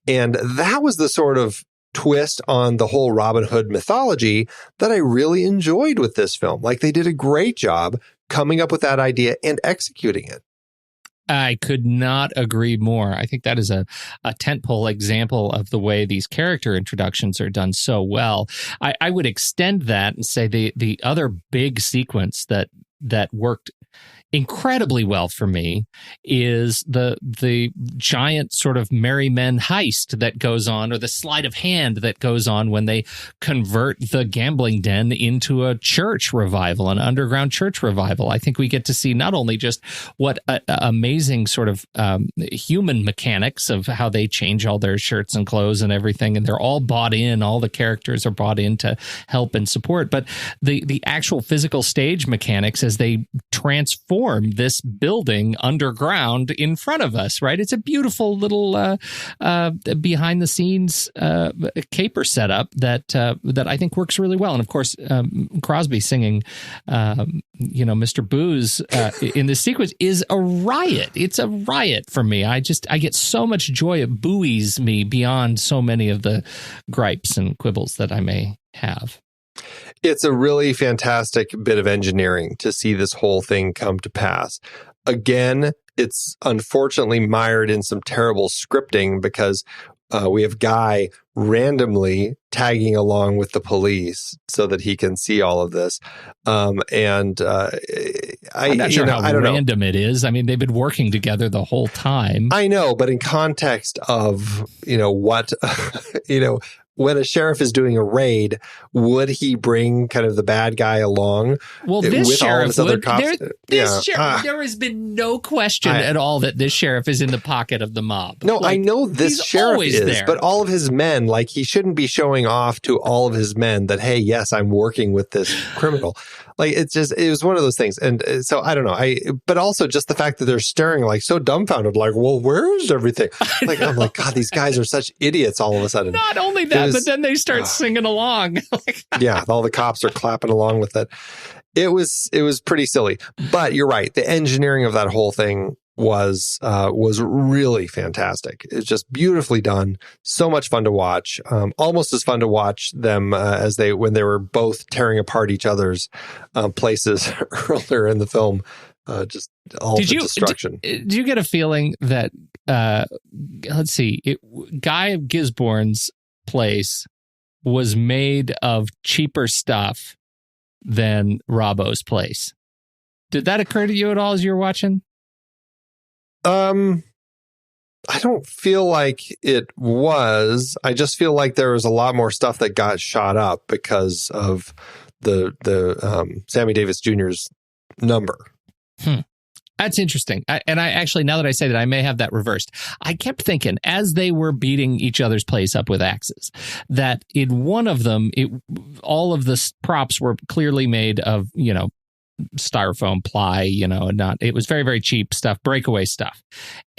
and that was the sort of twist on the whole Robin Hood mythology that I really enjoyed with this film. Like, they did a great job coming up with that idea and executing it. I could not agree more. I think that is a tentpole example of the way these character introductions are done so well. I would extend that and say the other big sequence that worked incredibly well for me is the giant sort of merry men heist that goes on, or the sleight of hand that goes on when they convert the gambling den into a church revival, an underground church revival. I think we get to see not only just what amazing sort of human mechanics of how they change all their shirts and clothes and everything, and they're all bought in, all the characters are bought in to help and support, but the actual physical stage mechanics as they transform this building underground in front of us, right? It's a beautiful little behind the scenes caper setup that I think works really well. And of course, Crosby singing, Mr. Booze in this sequence is a riot. It's a riot for me. I get so much joy. It buoys me beyond so many of the gripes and quibbles that I may have. It's a really fantastic bit of engineering to see this whole thing come to pass. Again, it's unfortunately mired in some terrible scripting because we have Guy randomly tagging along with the police so that he can see all of this. I'm not sure how random it is. I mean, they've been working together the whole time. I know, but in context of, what, when a sheriff is doing a raid, would he bring kind of the bad guy along? Well, this with sheriff all of his other would. cops? There has been no question at all that this sheriff is in the pocket of the mob. No, I know this sheriff is, there. But all of his men, he shouldn't be showing off to all of his men that, hey, yes, I'm working with this criminal. Like, it was one of those things. And so I don't know. But also just the fact that they're staring like so dumbfounded, like, well, where is everything? Like, I'm like, God, these guys are such idiots all of a sudden. Not only that, but then they start singing along. Yeah, all the cops are clapping along with it. It was pretty silly. But you're right. The engineering of that whole thing was really fantastic. It's just beautifully done. So much fun to watch. Almost as fun to watch them when they were both tearing apart each other's places earlier in the film. Just all the destruction. Do you get a feeling that let's see, Guy Gisborne's place was made of cheaper stuff than Robbo's place? Did that occur to you at all as you were watching? I don't feel like it was. I just feel like there was a lot more stuff that got shot up because of the Sammy Davis Jr.'s number. That's interesting. I actually, now that I say that, I may have that reversed. I kept thinking as they were beating each other's place up with axes, that in one of them, all of the props were clearly made of, styrofoam, ply, it was very, very cheap stuff, breakaway stuff.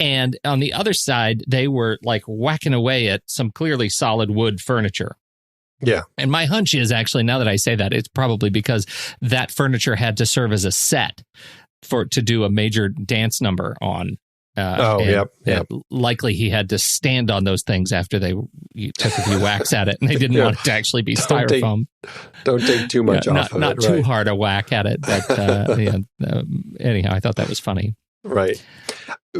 And on the other side, they were like whacking away at some clearly solid wood furniture. Yeah. And my hunch is actually, now that I say that, it's probably because that furniture had to serve as a set to do a major dance number on. Yep. Likely he had to stand on those things after they took a few whacks at it, and they didn't want it to actually be styrofoam. Don't take too much off of it. Not too hard a whack at it, but anyhow, I thought that was funny. Right.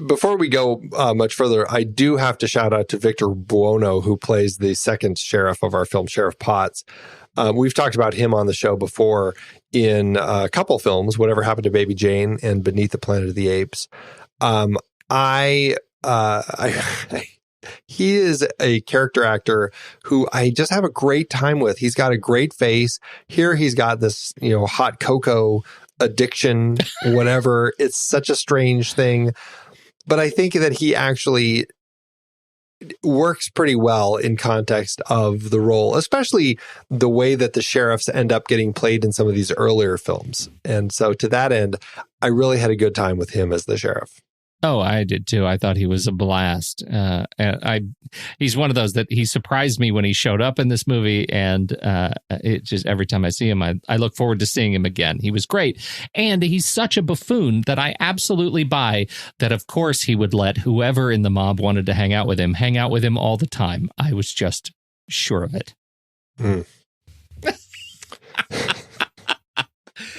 Before we go much further, I do have to shout out to Victor Buono, who plays the second sheriff of our film, Sheriff Potts. We've talked about him on the show before in a couple films, Whatever Happened to Baby Jane and Beneath the Planet of the Apes. He is a character actor who I just have a great time with. He's got a great face. Here he's got this, hot cocoa addiction, whatever. It's such a strange thing. But I think that he actually works pretty well in context of the role, especially the way that the sheriffs end up getting played in some of these earlier films. And so to that end, I really had a good time with him as the sheriff. Oh, I did too. I thought he was a blast. He's one of those that he surprised me when he showed up in this movie, and it just every time I see him, I look forward to seeing him again. He was great, and he's such a buffoon that I absolutely buy that. Of course, he would let whoever in the mob wanted to hang out with him all the time. I was just sure of it.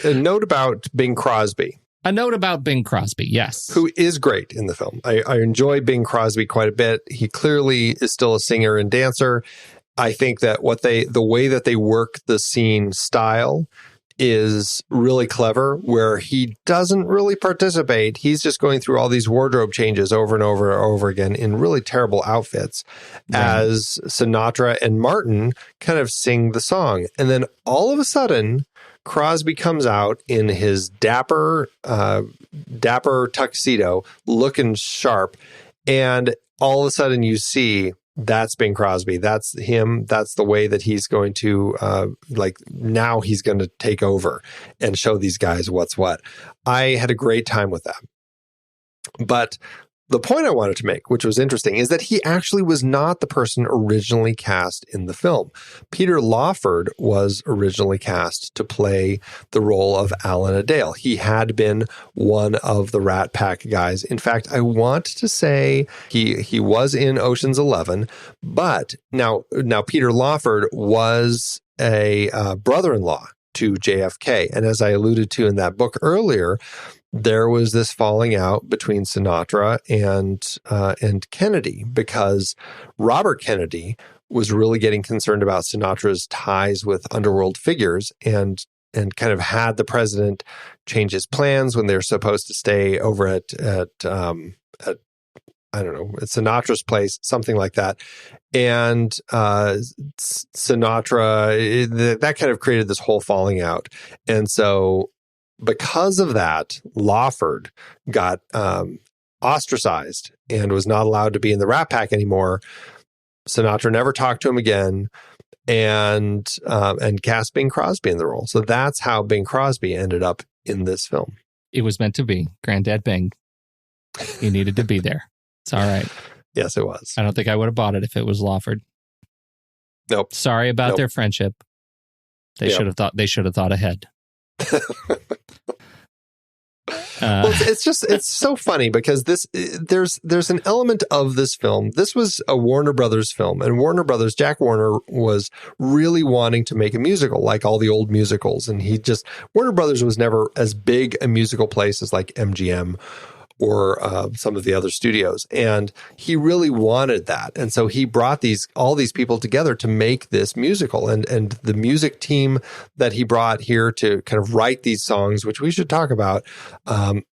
A note about Bing Crosby. A note about Bing Crosby, yes. Who is great in the film. I enjoy Bing Crosby quite a bit. He clearly is still a singer and dancer. I think that the way that they work the scene style is really clever, where he doesn't really participate. He's just going through all these wardrobe changes over and over and over again in really terrible outfits, as Sinatra and Martin kind of sing the song. And then all of a sudden, Crosby comes out in his dapper tuxedo, looking sharp, and all of a sudden you see that's Bing Crosby. That's him. That's the way that he's going to, now he's going to take over and show these guys what's what. I had a great time with that. But the point I wanted to make, which was interesting, is that he actually was not the person originally cast in the film. Peter Lawford was originally cast to play the role of Alan Adale. He had been one of the Rat Pack guys. In fact, I want to say he was in Ocean's 11, but now Peter Lawford was a brother-in-law to JFK. And as I alluded to in that book earlier, there was this falling out between Sinatra and Kennedy, because Robert Kennedy was really getting concerned about Sinatra's ties with underworld figures, and kind of had the president change his plans when they're supposed to stay over at I don't know, at Sinatra's place, something like that. And Sinatra, that kind of created this whole falling out. And so because of that, Lawford got ostracized and was not allowed to be in the Rat Pack anymore. Sinatra never talked to him again. and cast Bing Crosby in the role. So that's how Bing Crosby ended up in this film. It was meant to be. Granddad Bing. He needed to be there. It's all right. Yes, it was. I don't think I would have bought it if it was Lawford. Nope. Sorry about their friendship. They should have thought ahead. Well, it's so funny because there's an element of this film. This was a Warner Brothers film, and Jack Warner was really wanting to make a musical like all the old musicals. And Warner Brothers was never as big a musical place as like MGM or some of the other studios. And he really wanted that. And so he brought all these people together to make this musical. And the music team that he brought here to kind of write these songs, which we should talk about, and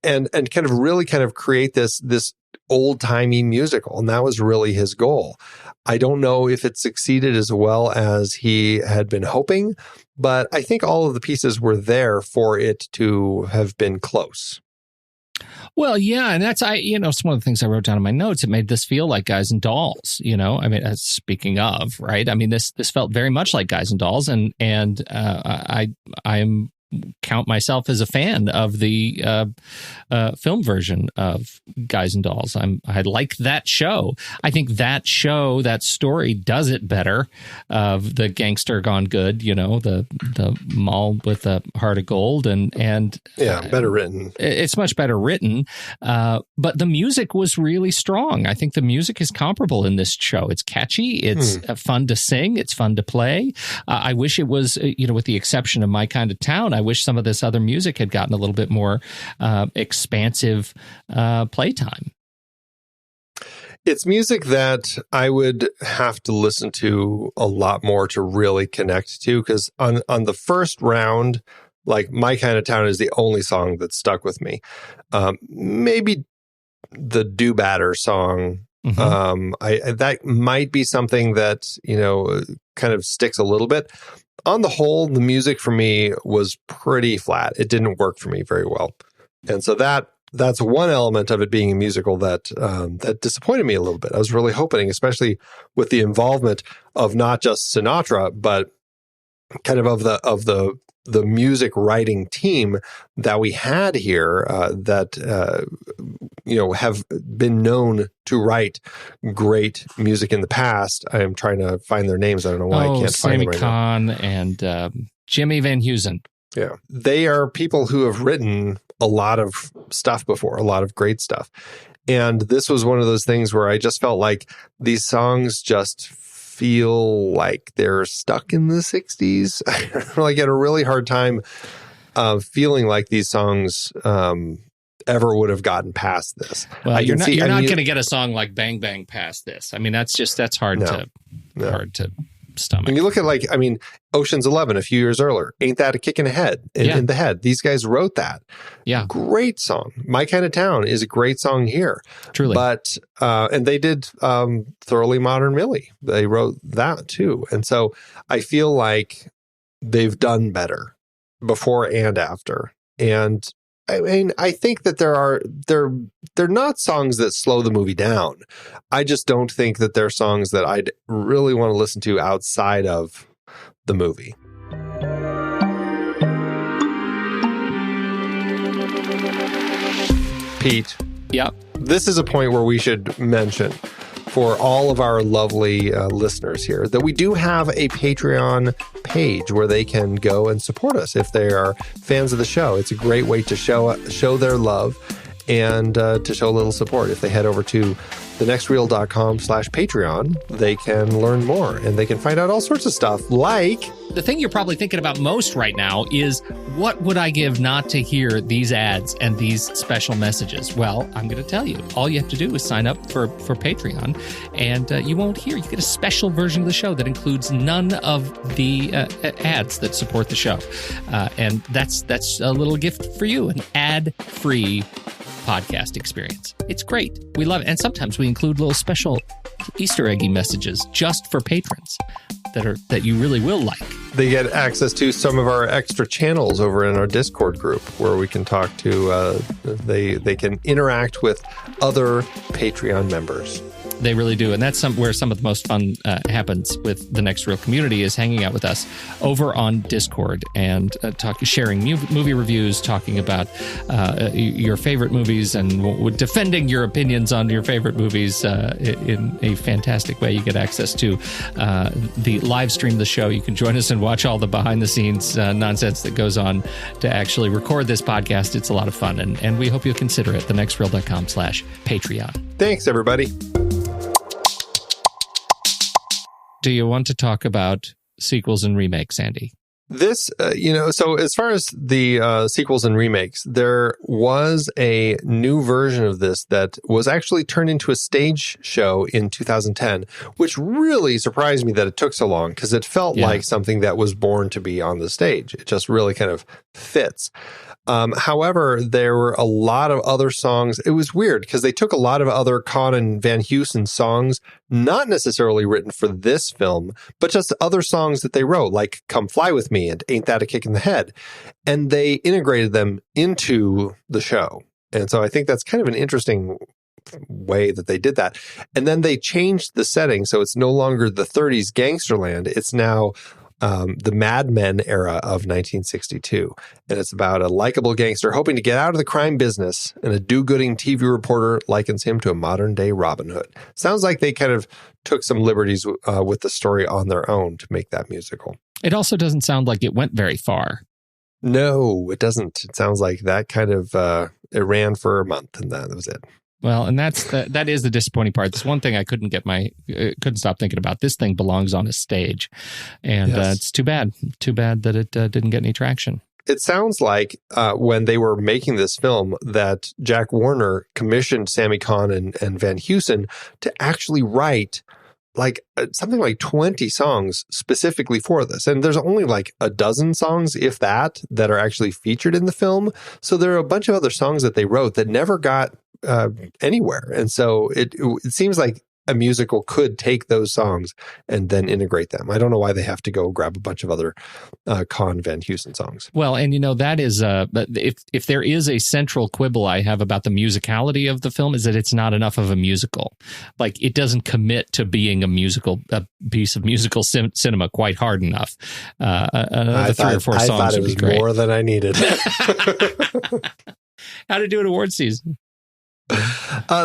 kind of really kind of create this old-timey musical. And that was really his goal. I don't know if it succeeded as well as he had been hoping, but I think all of the pieces were there for it to have been close. Well, yeah, and it's one of the things I wrote down in my notes. It made this feel like Guys and Dolls, I mean, speaking of, right? I mean, this felt very much like Guys and Dolls, and I count myself as a fan of the film version of Guys and Dolls. I like that show. I think that story does it better. Of the gangster gone good, the mall with the heart of gold, and better written. It's much better written, but the music was really strong. I think the music is comparable in this show. It's catchy. It's fun to sing. It's fun to play. I wish it was, with the exception of My Kind of Town, I wish some of this other music had gotten a little bit more expansive playtime. It's music that I would have to listen to a lot more to really connect to, because on the first round, like My Kind of Town is the only song that stuck with me. Maybe the Do Batter song. That might be something that, kind of sticks a little bit. On the whole, the music for me was pretty flat. It didn't work for me very well. And so that's one element of it being a musical that disappointed me a little bit. I was really hoping, especially with the involvement of not just Sinatra, but kind of the music writing team that we had here that have been known to write great music in the past. I am trying to find their names. I don't know why I can't find them right now. Sammy Cahn and Jimmy Van Heusen. Yeah, they are people who have written a lot of stuff before, a lot of great stuff. And this was one of those things where I just felt like these songs just feel like they're stuck in the 60s. I get a really hard time feeling like these songs ever would have gotten past this. Well, you're not going to get a song like Bang Bang past this. I mean, that's hard to stomach. When you look at Ocean's 11 a few years earlier, Ain't That a Kick in the Head? In the Head. These guys wrote that. Yeah. Great song. My Kind of Town is a great song here. Truly. But, and they did Thoroughly Modern Millie. They wrote that too. And so I feel like they've done better before and after. And I mean, I think that they're not songs that slow the movie down. I just don't think that they're songs that I'd really want to listen to outside of the movie. Pete. Yep. This is a point where we should mention for all of our lovely listeners here that we do have a Patreon page where they can go and support us if they are fans of the show. It's a great way to show their love and to show a little support. If they head over to thenextreel.com/Patreon, they can learn more and they can find out all sorts of stuff like... The thing you're probably thinking about most right now is, what would I give not to hear these ads and these special messages? Well, I'm going to tell you. All you have to do is sign up for Patreon, and you won't hear. You get a special version of the show that includes none of the ads that support the show. And that's a little gift for you, an ad-free podcast experience. It's great. We love it. And sometimes we include little special Easter eggy messages just for patrons that you really will like. They get access to some of our extra channels over in our Discord group where we can talk to, they can interact with other Patreon members. They really do. And that's where some of the most fun happens with the Next Reel community, is hanging out with us over on Discord and sharing movie reviews, talking about your favorite movies and defending your opinions on your favorite movies in a fantastic way. You get access to the live stream of the show. You can join us and watch all the behind the scenes nonsense that goes on to actually record this podcast. It's a lot of fun. And we hope you'll consider it. thenextreel.com/Patreon. Thanks, everybody. Do you want to talk about sequels and remakes, Andy? This, so as far as the sequels and remakes, there was a new version of this that was actually turned into a stage show in 2010, which really surprised me that it took so long, because it felt like something that was born to be on the stage. It just really kind of fits. However, there were a lot of other songs. It was weird because they took a lot of other Kahn and Van Heusen songs, not necessarily written for this film, but just other songs that they wrote, like Come Fly With Me and Ain't That a Kick in the Head. And they integrated them into the show. And so I think that's kind of an interesting way that they did that. And then they changed the setting. So it's no longer the 30s Gangsterland. It's now the Mad Men era of 1962. And it's about a likable gangster hoping to get out of the crime business, and a do-gooding TV reporter likens him to a modern-day Robin Hood. Sounds like they kind of took some liberties with the story on their own to make that musical. It also doesn't sound like it went very far. No, it doesn't. It sounds like that kind of, it ran for a month, and that was it. Well, and that is the disappointing part. This one thing I couldn't stop thinking about. This thing belongs on a stage, and it's too bad. Too bad that it didn't get any traction. It sounds like when they were making this film that Jack Warner commissioned Sammy Kahn and Van Heusen to actually write something like 20 songs specifically for this. And there's only like a dozen songs, if that are actually featured in the film. So there are a bunch of other songs that they wrote that never got anywhere. And so it seems like a musical could take those songs and then integrate them. I don't know why they have to go grab a bunch of other Kahn Van Heusen songs. Well, and that is if there is a central quibble I have about the musicality of the film, is that it's not enough of a musical. Like, it doesn't commit to being a piece of musical cinema quite hard enough. Another 3 or 4 songs I thought it was more than I needed. How to do an award season?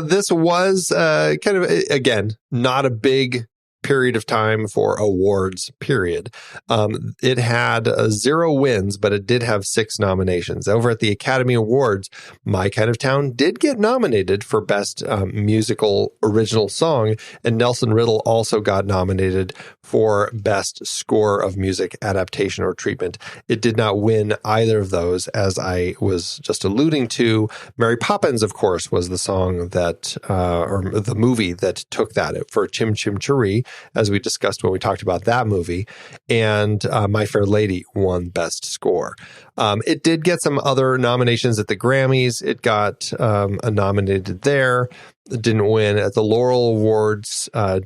This was kind of, again, not a big period of time for awards, period. It had 0 wins, but it did have 6 nominations. Over at the Academy Awards, My Kind of Town did get nominated for Best Musical Original Song, and Nelson Riddle also got nominated for Best Score of Music Adaptation or Treatment. It did not win either of those, as I was just alluding to. Mary Poppins, of course, was the song that, or the movie that took that for Chim Chim Cheree, as we discussed when we talked about that movie, and My Fair Lady won Best Score. It did get some other nominations at the Grammys. It got nominated there. It didn't win at the Laurel Awards. My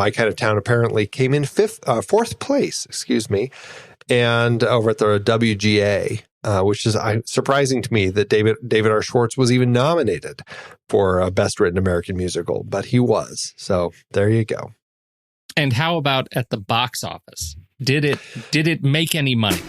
Kind of Town apparently came in 4th place, and over at the WGA, which is surprising to me that David R. Schwartz was even nominated for Best Written American Musical, but he was. So there you go. And how about at the box office? Did it make any money?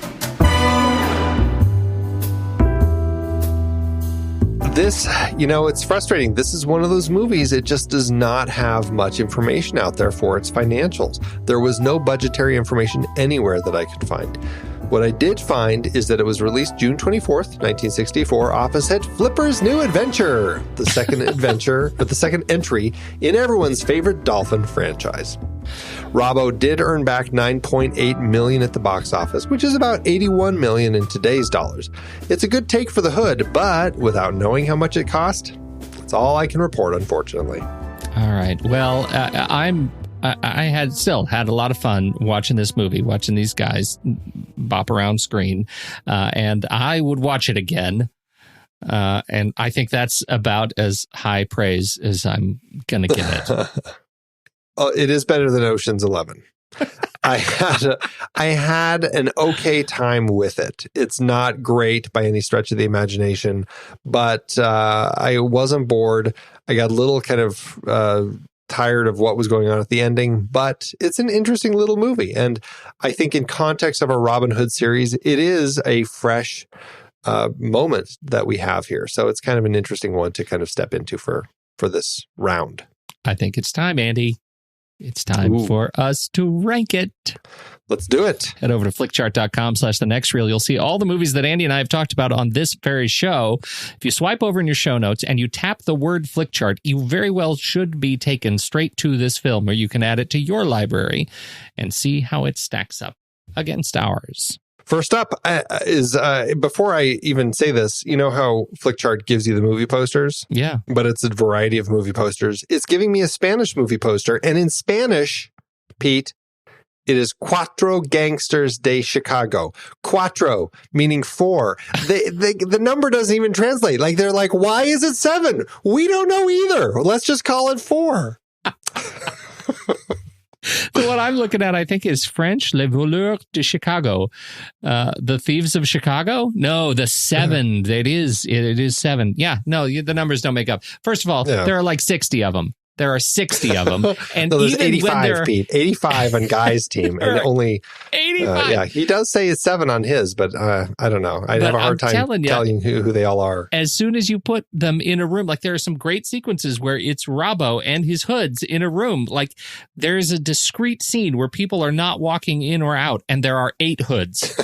This, it's frustrating. This is one of those movies, it just does not have much information out there for its financials. There was no budgetary information anywhere that I could find. What I did find is that it was released June 24th, 1964, opposite Flipper's New Adventure, the second entry in everyone's favorite dolphin franchise. Robbo did earn back $9.8 million at the box office, which is about $81 million in today's dollars. It's a good take for the hood, but without knowing how much it cost, that's all I can report, unfortunately. All right. Well, I had a lot of fun watching this movie, watching these guys bop around screen, and I would watch it again. And I think that's about as high praise as I'm going to give it. It is better than Ocean's 11. I had an okay time with it. It's not great by any stretch of the imagination, but I wasn't bored. I got a little kind of tired of what was going on at the ending, but it's an interesting little movie. And I think in context of our Robin Hood series, it is a fresh moment that we have here. So it's kind of an interesting one to kind of step into for this round. I think it's time, Andy. It's time for us to rank it. Let's do it. Head over to flickchart.com/thenextreel. You'll see all the movies that Andy and I have talked about on this very show. If you swipe over in your show notes and you tap the word Flickchart, you very well should be taken straight to this film, where you can add it to your library and see how it stacks up against ours. First up is, before I even say this, you know how Flickchart gives you the movie posters? Yeah. But it's a variety of movie posters. It's giving me a Spanish movie poster. And in Spanish, Pete, it is Cuatro Gangsters de Chicago. Cuatro, meaning four. The number doesn't even translate. Like, they're like, why is it 7? We don't know either. Let's just call it 4. The one I'm looking at, I think, is French, Les Voleurs de Chicago. The Thieves of Chicago? No, the 7. It is 7. Yeah, no, the numbers don't make up. First of all, there are like 60 of them. There are 60 of them. And no, even 85, when they're... Pete. 85 on Guy's team. And only 85. Yeah, he does say it's 7 on his, but I don't know. I'd have a hard time telling who they all are. As soon as you put them in a room, like there are some great sequences where it's Robbo and his hoods in a room. Like there's a discrete scene where people are not walking in or out, and there are 8 hoods.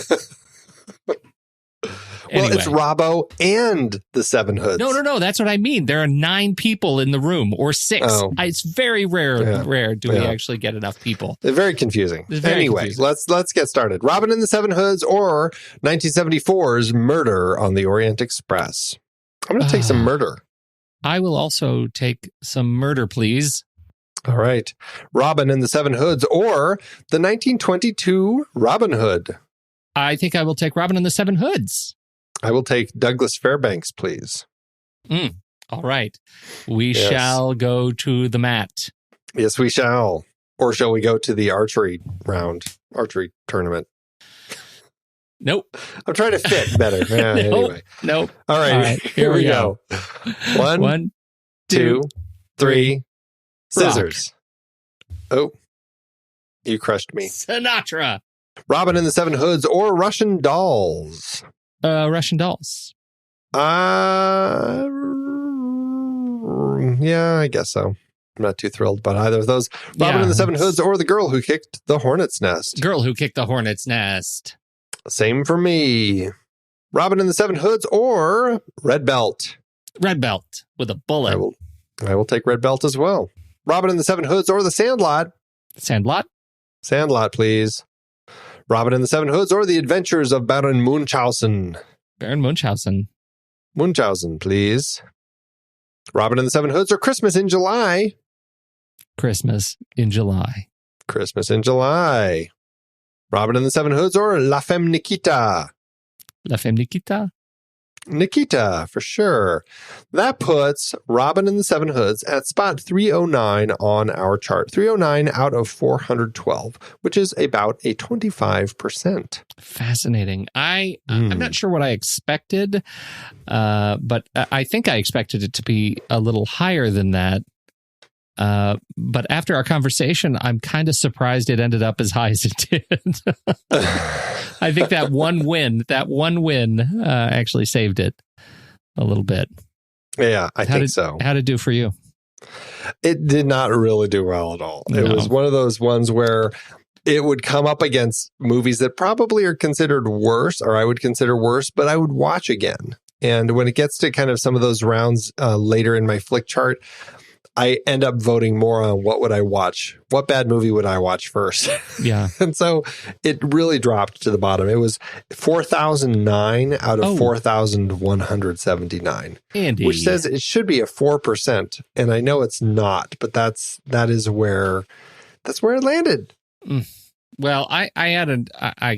Well, it's Robbo and the 7 hoods. No. That's what I mean. There are 9 people in the room, or 6. Oh. It's very rare do we actually get enough people. They're very confusing. Anyway, let's get started. Robin and the 7 Hoods, or 1974's Murder on the Orient Express. I'm going to take some murder. I will also take some murder, please. All right. Robin and the 7 Hoods, or the 1922 Robin Hood. I think I will take Robin and the 7 Hoods. I will take Douglas Fairbanks, please. All right. We shall go to the mat. Yes, we shall. Or shall we go to the archery tournament? Nope. I'm trying to fit better. Anyway. Nope. All right. Here we go. 1, 2, 3. Scissors. Oh, you crushed me. Sinatra. Robin and the 7 Hoods, or Russian Dolls. Russian Dolls. Yeah, I guess so. I'm not too thrilled about either of those. Robin and the 7 Hoods, or The Girl Who Kicked the Hornet's Nest. Girl Who Kicked the Hornet's Nest. Same for me. Robin and the 7 Hoods, or Red Belt. Red Belt with a bullet. I will take Red Belt as well. Robin and the 7 Hoods, or The Sandlot. Sandlot? Sandlot, please. Robin and the 7 Hoods, or The Adventures of Baron Munchausen. Baron Munchausen. Munchausen, please. Robin and the 7 Hoods, or Christmas in July. Christmas in July. Christmas in July. Robin and the 7 Hoods, or La Femme Nikita. La Femme Nikita? Nikita, for sure. That puts Robin and the 7 Hoods at spot 309 on our chart. 309 out of 412, which is about a 25%. Fascinating. I'm not sure what I expected, but I think I expected it to be a little higher than that. But after our conversation, I'm kind of surprised it ended up as high as it did. I think that one win actually saved it a little bit. Yeah, I think so. How'd it do for you? It did not really do well at all. No. It was one of those ones where it would come up against movies that probably are considered worse, or I would consider worse, but I would watch again. And when it gets to kind of some of those rounds later in my flick chart, I end up voting more on what would I watch? What bad movie would I watch first? Yeah. And so it really dropped to the bottom. It was 4,009 out of 4,179. Andy. Which says it should be a 4%. And I know it's not, but that is where it landed. Well, I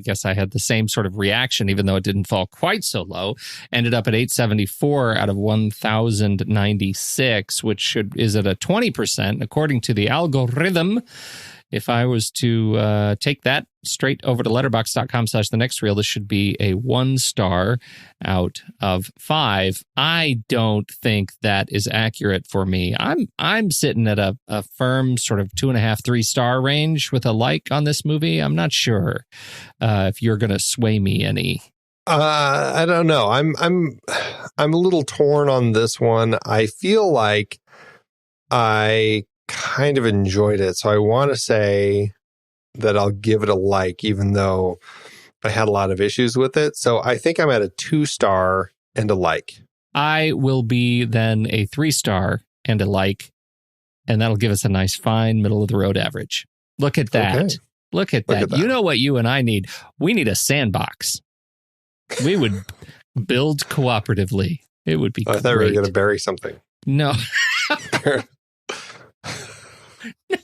guess I had the same sort of reaction, even though it didn't fall quite so low. Ended up at 874 out of 1,096, which is at a 20%. According to the algorithm, if I was to take that straight over to letterboxd.com/thenextreel, this should be a 1 star out of 5. I don't think that is accurate for me. I'm sitting at a firm sort of 2.5, 3 star range with a like on this movie. I'm not sure if you're going to sway me any. I don't know. I'm a little torn on this one. I feel like I kind of enjoyed it, so I want to say that I'll give it a like, even though I had a lot of issues with it. So I think I'm at a 2 star and a like. I will be then a 3 star and a like, and that'll give us a nice, fine, middle of the road average. Look at that. Okay. Look at that. You know what you and I need? We need a sandbox. We would build cooperatively. It would be great. I thought we were going to bury something. No.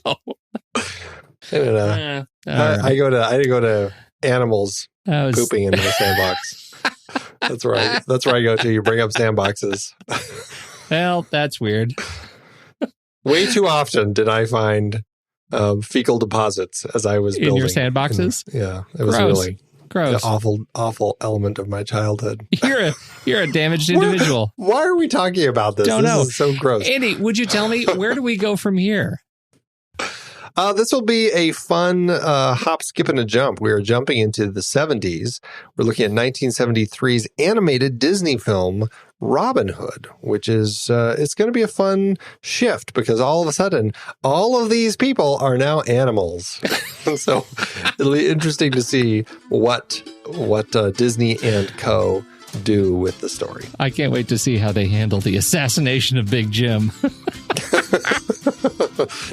No. I don't know. I go to animals pooping in my sandbox. That's where I go to. You bring up sandboxes. Well, that's weird. Way too often did I find fecal deposits as I was building. In your sandboxes? It was really gross. The awful element of my childhood. You're a damaged individual. Why are we talking about this? Don't know. This is so gross. Andy, would you tell me, where do we go from here? This will be a fun hop, skip, and a jump. We are jumping into the 70s. We're looking at 1973's animated Disney film, Robin Hood, which is, it's going to be a fun shift because all of a sudden, all of these people are now animals. And so it'll be interesting to see what Disney and Co. do with the story. I can't wait to see how they handle the assassination of Big Jim.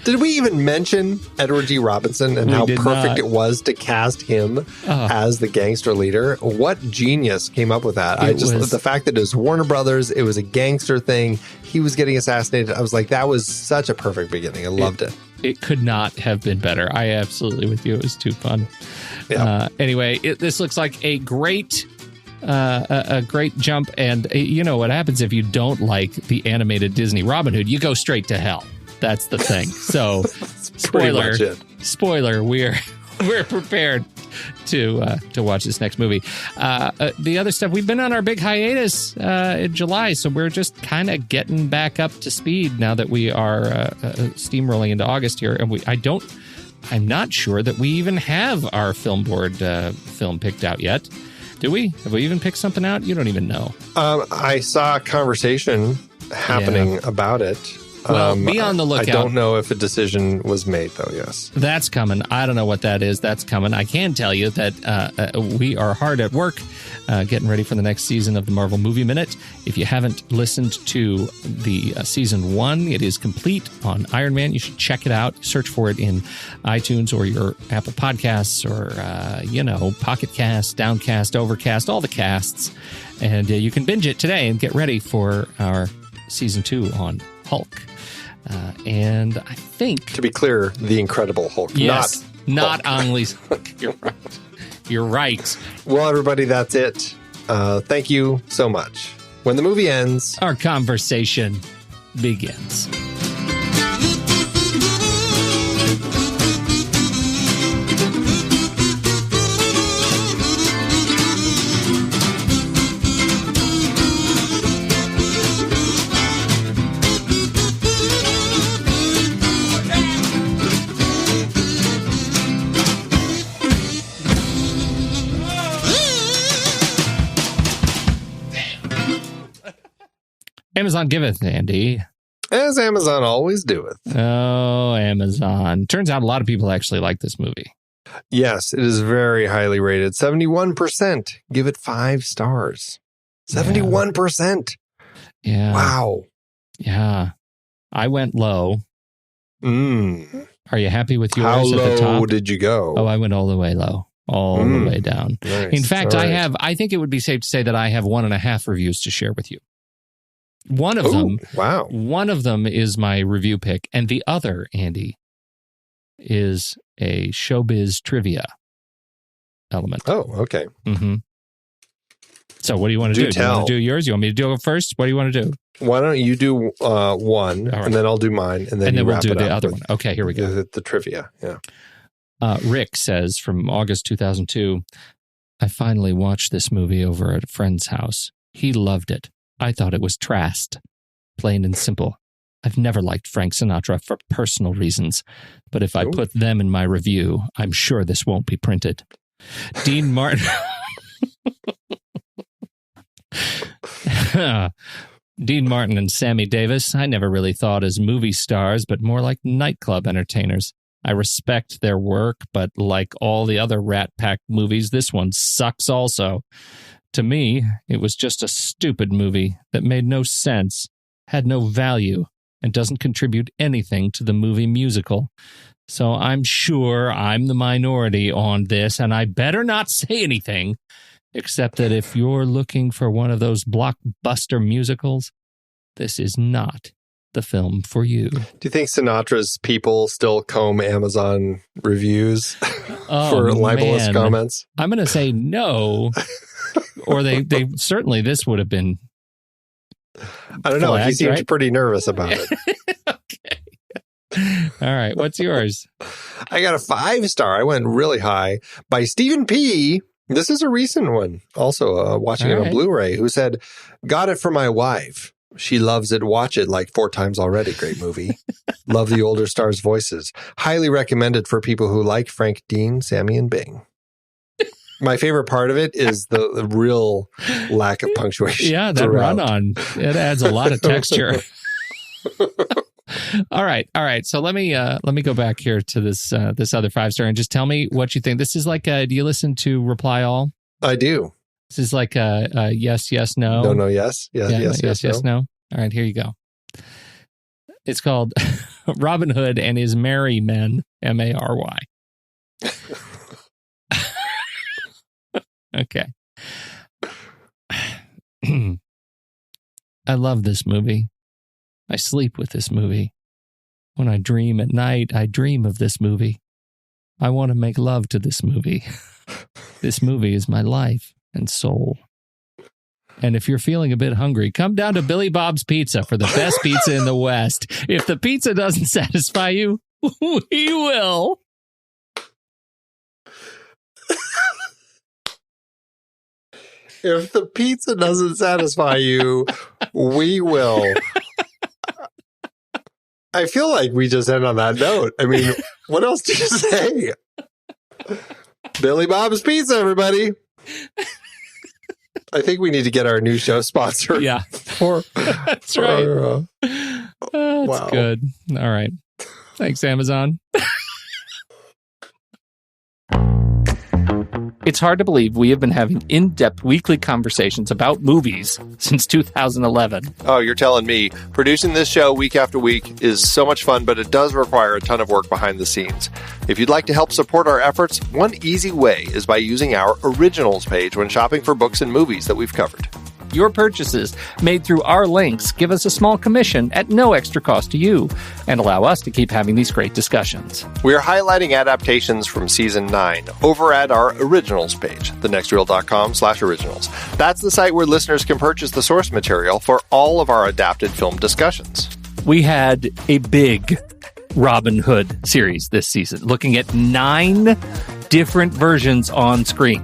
Did we even mention Edward G. Robinson and how perfect it was to cast him as the gangster leader? What genius came up with that? The fact that it was Warner Brothers, it was a gangster thing. He was getting assassinated. I was like, that was such a perfect beginning. I loved it. It could not have been better. I absolutely with you. It was too fun. Yeah. Anyway, this looks like a great jump. And you know what happens if you don't like the animated Disney Robin Hood? You go straight to hell. That's the thing. So, spoiler, we're prepared to watch this next movie. The other stuff, we've been on our big hiatus in July, so we're just kind of getting back up to speed now that we are steamrolling into August here. And I'm not sure that we even have our film board film picked out yet. Do we? Have we even picked something out? You don't even know. I saw a conversation happening about it. Well, be on the lookout. I don't know if a decision was made, though, yes. That's coming. I don't know what that is. That's coming. I can tell you that we are hard at work getting ready for the next season of the Marvel Movie Minute. If you haven't listened to the season 1, it is complete on Iron Man. You should check it out. Search for it in iTunes or your Apple Podcasts or, Pocket Cast, Downcast, Overcast, all the casts. And you can binge it today and get ready for our season 2 on Hulk. And I think, to be clear, the Incredible Hulk, yes, not Hulk. Ang Lee's Hulk. You're right. Well, everybody, that's it. Thank you so much. When the movie ends, our conversation begins. Amazon giveth, Andy. As Amazon always doeth. Oh, Amazon. Turns out a lot of people actually like this movie. Yes, it is very highly rated. 71% give it 5 stars. 71%. Yeah. Wow. Yeah. I went low. Are you happy with yours? How at the top? low did you go? Oh, I went all the way low. All the way down. Nice. In fact, right. I think it would be safe to say that I have 1.5 reviews to share with you. One of them, wow. One of them is my review pick, and the other, Andy, is a showbiz trivia element. Oh, okay. Mm-hmm. So what do you want to do? Do you want to do yours? You want me to do it first? What do you want to do? Why don't you do one, right, and then I'll do mine, and then we'll do the other one. Okay, here we go. The trivia, yeah. Rick says from August 2002, I finally watched this movie over at a friend's house. He loved it. I thought it was trashed. Plain and simple. I've never liked Frank Sinatra for personal reasons, but if I put them in my review, I'm sure this won't be printed. Dean Martin... Dean Martin and Sammy Davis, I never really thought as movie stars, but more like nightclub entertainers. I respect their work, but like all the other Rat Pack movies, this one sucks also. To me, it was just a stupid movie that made no sense, had no value, and doesn't contribute anything to the movie musical. So I'm sure I'm the minority on this, and I better not say anything, except that if you're looking for one of those blockbuster musicals, this is not the film for you. Do you think Sinatra's people still comb Amazon reviews for libelous comments? I'm going to say no. Or they certainly, this would have been I don't know. He seemed pretty nervous about it. Okay. All right. What's yours? I got a 5-star. I went really high by Stephen P. This is a recent one. Also watching it on Blu-ray, who said, got it for my wife. She loves it. Watch it like 4 times already. Great movie. Love the older stars' voices. Highly recommended for people who like Frank, Dean, Sammy, and Bing. My favorite part of it is the real lack of punctuation. Yeah, that run-on. It adds a lot of texture. All right. So let me go back here to this other 5-star and just tell me what you think. This is like do you listen to Reply All? I do. This is like a yes, no. No, yes. Yes, no. All right, here you go. It's called Robin Hood and His Merry Men, M-A-R-Y. Okay. I love this movie. I sleep with this movie. When I dream at night, I dream of this movie. I want to make love to this movie. This movie is my life and soul. And if you're feeling a bit hungry, come down to Billy Bob's Pizza for the best pizza in the West. If the pizza doesn't satisfy you, we will. If the pizza doesn't satisfy you, we will. I feel like we just end on that note. I mean, what else do you say? Billy Bob's Pizza, everybody. I think we need to get our new show sponsored. Yeah. That's right. That's good. All right. Thanks, Amazon. It's hard to believe we have been having in-depth weekly conversations about movies since 2011. Oh, you're telling me. Producing this show week after week is so much fun, but it does require a ton of work behind the scenes. If you'd like to help support our efforts, one easy way is by using our originals page when shopping for books and movies that we've covered. Your purchases made through our links give us a small commission at no extra cost to you and allow us to keep having these great discussions. We are highlighting adaptations from Season 9 over at our originals page, thenextreel.com/originals. That's the site where listeners can purchase the source material for all of our adapted film discussions. We had a big Robin Hood series this season, looking at 9 different versions on screen.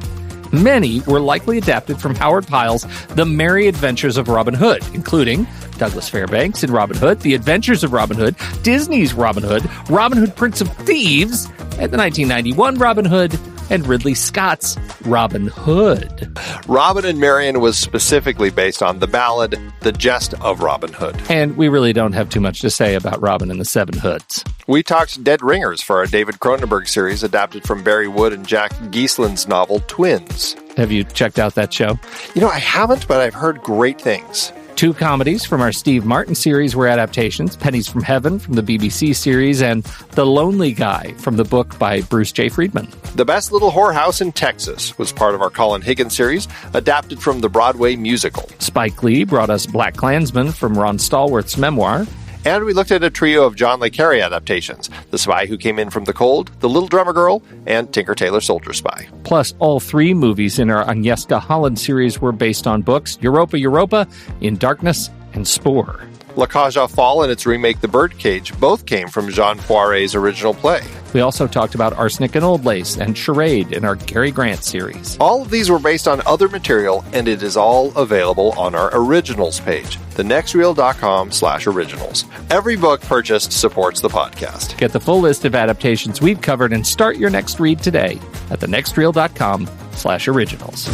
Many were likely adapted from Howard Pyle's The Merry Adventures of Robin Hood, including Douglas Fairbanks in Robin Hood, The Adventures of Robin Hood, Disney's Robin Hood Prince of Thieves, and the 1991 Robin Hood, and Ridley Scott's Robin Hood. Robin and Marian was specifically based on the ballad The Jest of Robin Hood. And we really don't have too much to say about Robin and the Seven Hoods. We talked Dead Ringers for our David Cronenberg series adapted from Barry Wood and Jack Geislin's novel Twins. Have you checked out that show? You know, I haven't, but I've heard great things. 2 comedies from our Steve Martin series were adaptations, Pennies from Heaven from the BBC series, and The Lonely Guy from the book by Bruce J. Friedman. The Best Little Whorehouse in Texas was part of our Colin Higgins series, adapted from the Broadway musical. Spike Lee brought us Black Klansman from Ron Stallworth's memoir. And we looked at a trio of John le Carre adaptations, The Spy Who Came In From the Cold, The Little Drummer Girl, and Tinker Tailor Soldier Spy. Plus, all 3 movies in our Agnieszka Holland series were based on books: Europa, In Darkness, and Spore. La Cage aux Folles and its remake The Birdcage both came from Jean Poiret's original play. We also talked about Arsenic and Old Lace and Charade in our Cary Grant series. All of these were based on other material, and it is all available on our originals page, thenextreel.com/originals. Every book purchased supports the podcast. Get the full list of adaptations we've covered and start your next read today at thenextreel.com/originals.